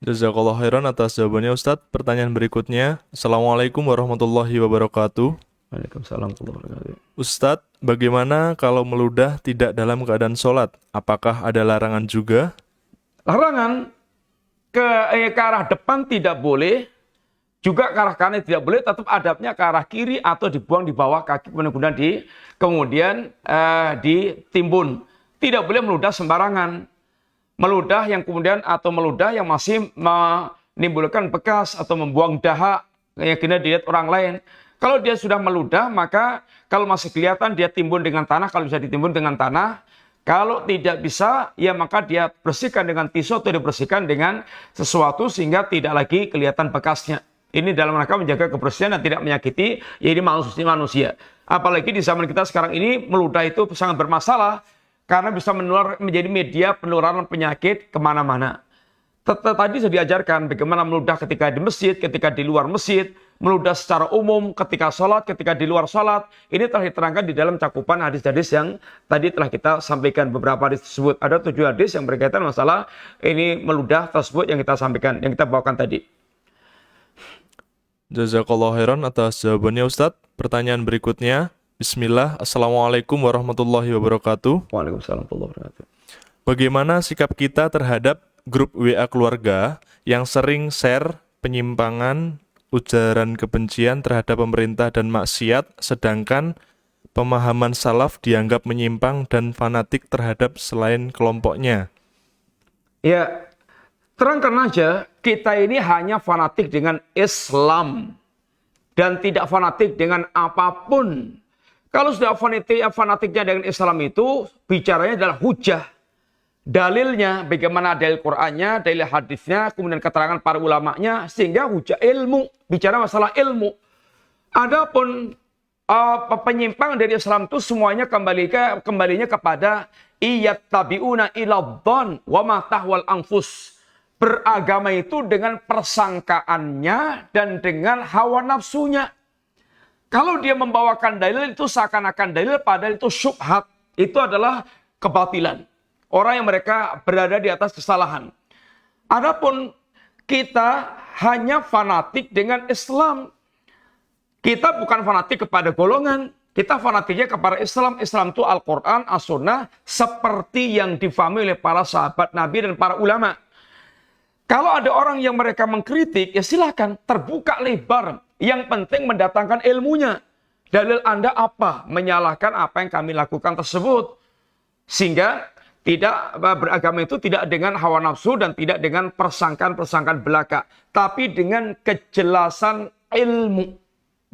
Jazakallahu khairan atas jawabannya Ustadz. Pertanyaan berikutnya. Assalamualaikum warahmatullahi wabarakatuh. Waalaikumsalam warahmatullahi wabarakatuh. Ustadz, bagaimana kalau meludah tidak dalam keadaan sholat? Apakah ada larangan juga? Larangan ke arah depan tidak boleh, juga ke arah kanan tidak boleh, tetap adabnya ke arah kiri atau dibuang di bawah kaki, kemudian ditimbun. Tidak boleh meludah sembarangan. Meludah yang kemudian atau meludah yang masih menimbulkan bekas atau membuang dahak yang kena dilihat orang lain. Kalau dia sudah meludah, maka kalau masih kelihatan dia timbun dengan tanah, kalau bisa ditimbun dengan tanah. Kalau tidak bisa, ya maka dia bersihkan dengan tisu atau dibersihkan dengan sesuatu sehingga tidak lagi kelihatan bekasnya. Ini dalam rangka menjaga kebersihan dan tidak menyakiti yaitu manusia. Apalagi di zaman kita sekarang ini, meludah itu sangat bermasalah karena bisa menjadi media penularan penyakit kemana-mana. Tadi sudah diajarkan bagaimana meludah ketika di masjid, ketika di luar masjid, meludah secara umum, ketika sholat, ketika di luar sholat. Ini telah diterangkan di dalam cakupan hadis-hadis yang tadi telah kita sampaikan. Beberapa hadis tersebut. Ada 7 hadis yang berkaitan masalah ini meludah tersebut yang kita sampaikan, yang kita bawakan tadi. Jazakallah khairan atas jawabannya Ustadz. Pertanyaan berikutnya. Bismillah. Assalamualaikum warahmatullahi wabarakatuh. Waalaikumsalam warahmatullahi wabarakatuh. Bagaimana sikap kita terhadap grup WA keluarga yang sering share penyimpangan, ujaran kebencian terhadap pemerintah dan maksiat, sedangkan pemahaman salaf dianggap menyimpang dan fanatik terhadap selain kelompoknya? Ya, terangkan aja, kita ini hanya fanatik dengan Islam dan tidak fanatik dengan apapun. Kalau sudah fanatiknya dengan Islam itu, bicaranya adalah hujah. Dalilnya, bagaimana dalil Qur'annya, dalil hadisnya, kemudian keterangan para ulamanya, sehingga hujah ilmu, bicara masalah ilmu. Adapun penyimpangan dari Islam itu semuanya kembalinya kepada iyattabi'una iladhan wa ma tahwal anfus. Beragama itu dengan persangkaannya dan dengan hawa nafsunya. Kalau dia membawakan dalil itu seakan-akan dalil, padahal itu syubhat. Itu adalah kebatilan. Orang yang mereka berada di atas kesalahan. Adapun kita hanya fanatik dengan Islam. Kita bukan fanatik kepada golongan. Kita fanatiknya kepada Islam. Islam itu Al-Quran, As-Sunnah. Seperti yang difahami oleh para sahabat Nabi dan para ulama. Kalau ada orang yang mereka mengkritik, ya silakan terbuka lebar. Yang penting mendatangkan ilmunya. Dalil Anda apa? Menyalahkan apa yang kami lakukan tersebut. Sehingga tidak beragama itu tidak dengan hawa nafsu dan tidak dengan persangkaan-persangkaan belaka. Tapi dengan kejelasan ilmu.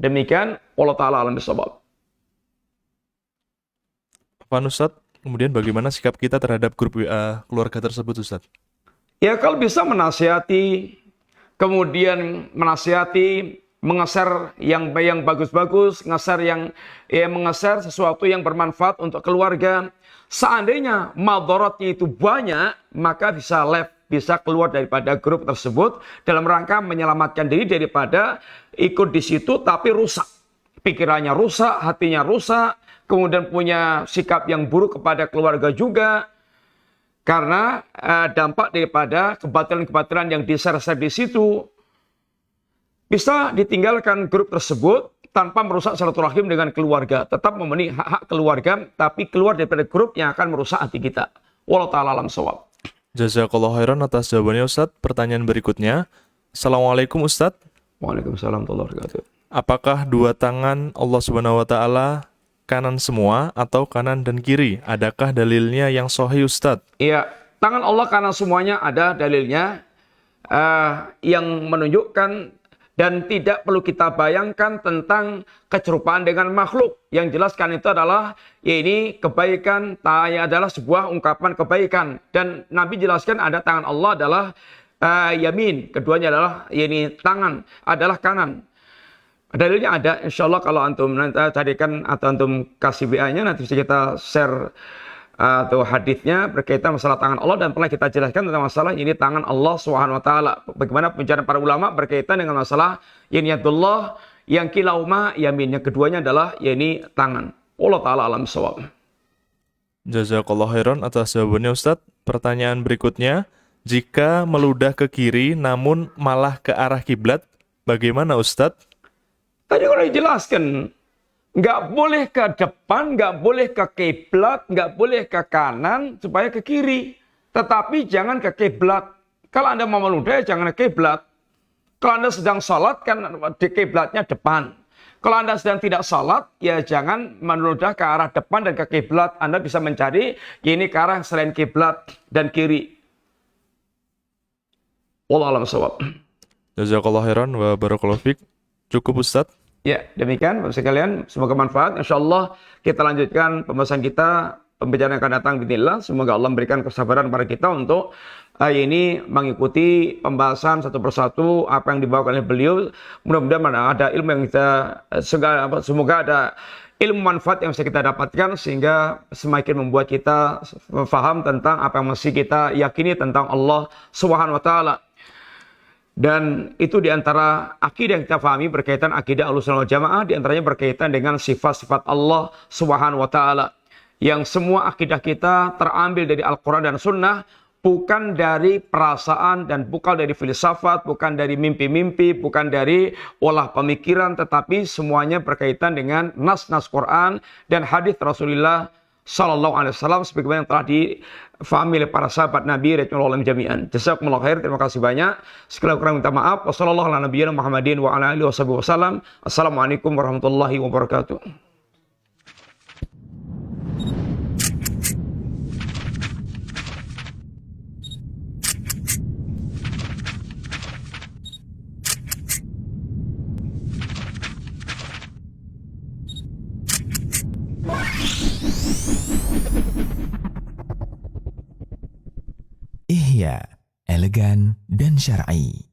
Demikian, Allah Ta'ala alam bisawab. Pak Ustadz, kemudian bagaimana sikap kita terhadap grup WA keluarga tersebut Ustadz? Ya kalau bisa menasihati, kemudian menasihati, mengeser yang bagus-bagus, mengeser sesuatu yang bermanfaat untuk keluarga. Seandainya madaratnya itu banyak, maka bisa keluar daripada grup tersebut dalam rangka menyelamatkan diri daripada ikut di situ tapi rusak. Pikirannya rusak, hatinya rusak, kemudian punya sikap yang buruk kepada keluarga juga. Karena dampak daripada kebatilan-kebatilan yang di-share di situ, bisa ditinggalkan grup tersebut tanpa merusak silaturahim dengan keluarga. Tetap memenuhi hak-hak keluarga, tapi keluar daripada grup yang akan merusak hati kita. Wallahu ta'ala alam shawab. Jazakallah khairan atas jawabannya Ustadz. Pertanyaan berikutnya. Assalamualaikum Ustadz. Waalaikumsalam warahmatullahi wabarakatuh. Apakah dua tangan Allah Subhanahu wa Ta'ala kanan semua atau kanan dan kiri? Adakah dalilnya yang sahih Ustadz? Iya, tangan Allah kanan semuanya ada dalilnya yang menunjukkan. Dan tidak perlu kita bayangkan tentang kecerupaan dengan makhluk. Yang jelaskan itu adalah, ya ini kebaikan, adalah sebuah ungkapan kebaikan. Dan Nabi jelaskan ada tangan Allah adalah yamin. Keduanya adalah, ya ini tangan adalah kanan. Dalilnya ada, insya Allah kalau antum nanti carikan atau antum kasih WA-nya, nanti bisa kita share atau hadisnya berkaitan masalah tangan Allah dan pernah kita jelaskan tentang masalah ini tangan Allah Subhanahu wa taala. Bagaimana pembicaraan para ulama berkaitan dengan masalah yadullah yang kilauma yamin, yang keduanya adalah ini tangan. Allah taala alam shawab. Jazakallah khairan atas jawabannya Ustadz. Pertanyaan berikutnya, jika meludah ke kiri namun malah ke arah kiblat, bagaimana Ustadz? Tadi orang dijelaskan. Nggak boleh ke depan, nggak boleh ke kiblat, nggak boleh ke kanan, supaya ke kiri. Tetapi jangan ke kiblat. Kalau Anda mau meludah, jangan ke kiblat. Kalau Anda sedang sholat, kan di kiblatnya depan. Kalau Anda sedang tidak sholat, ya jangan meludah ke arah depan dan ke kiblat. Anda bisa mencari ini ke arah selain kiblat dan kiri. Wallahu a'lam bishawab. Jazakallah khairan wa barakallahu fik. Cukup Ustadz. Ya, demikian Bapak sekalian, semoga manfaat. Insyaallah kita lanjutkan pembahasan kita pembicaraan yang akan datang bismillah. Semoga Allah memberikan kesabaran kepada kita untuk hari ini mengikuti pembahasan satu persatu apa yang dibawakan oleh beliau. Mudah-mudahan ada ilmu yang kita semoga ada ilmu manfaat yang bisa kita dapatkan sehingga semakin membuat kita faham tentang apa yang mesti kita yakini tentang Allah Subhanahu wa taala. Dan itu diantara akidah yang kita pahami berkaitan akidah Ahlussunnah wal Jamaah, diantaranya berkaitan dengan sifat-sifat Allah Subhanahu wa taala. Yang semua akidah kita terambil dari Al-Quran dan Sunnah, bukan dari perasaan dan bukan dari filsafat, bukan dari mimpi-mimpi, bukan dari olah pemikiran, tetapi semuanya berkaitan dengan nas-nas Quran dan hadis Rasulullah Sallallahu Alaihi Wasallam sebagaimana yang telah difahami oleh para sahabat Nabi radhiyallahu anhum jami'an. Jazakumullah khair, terima kasih banyak. Sekali kurang minta maaf. Wassalamualaikum warahmatullahi wabarakatuh. Ihya, elegan dan syar'i.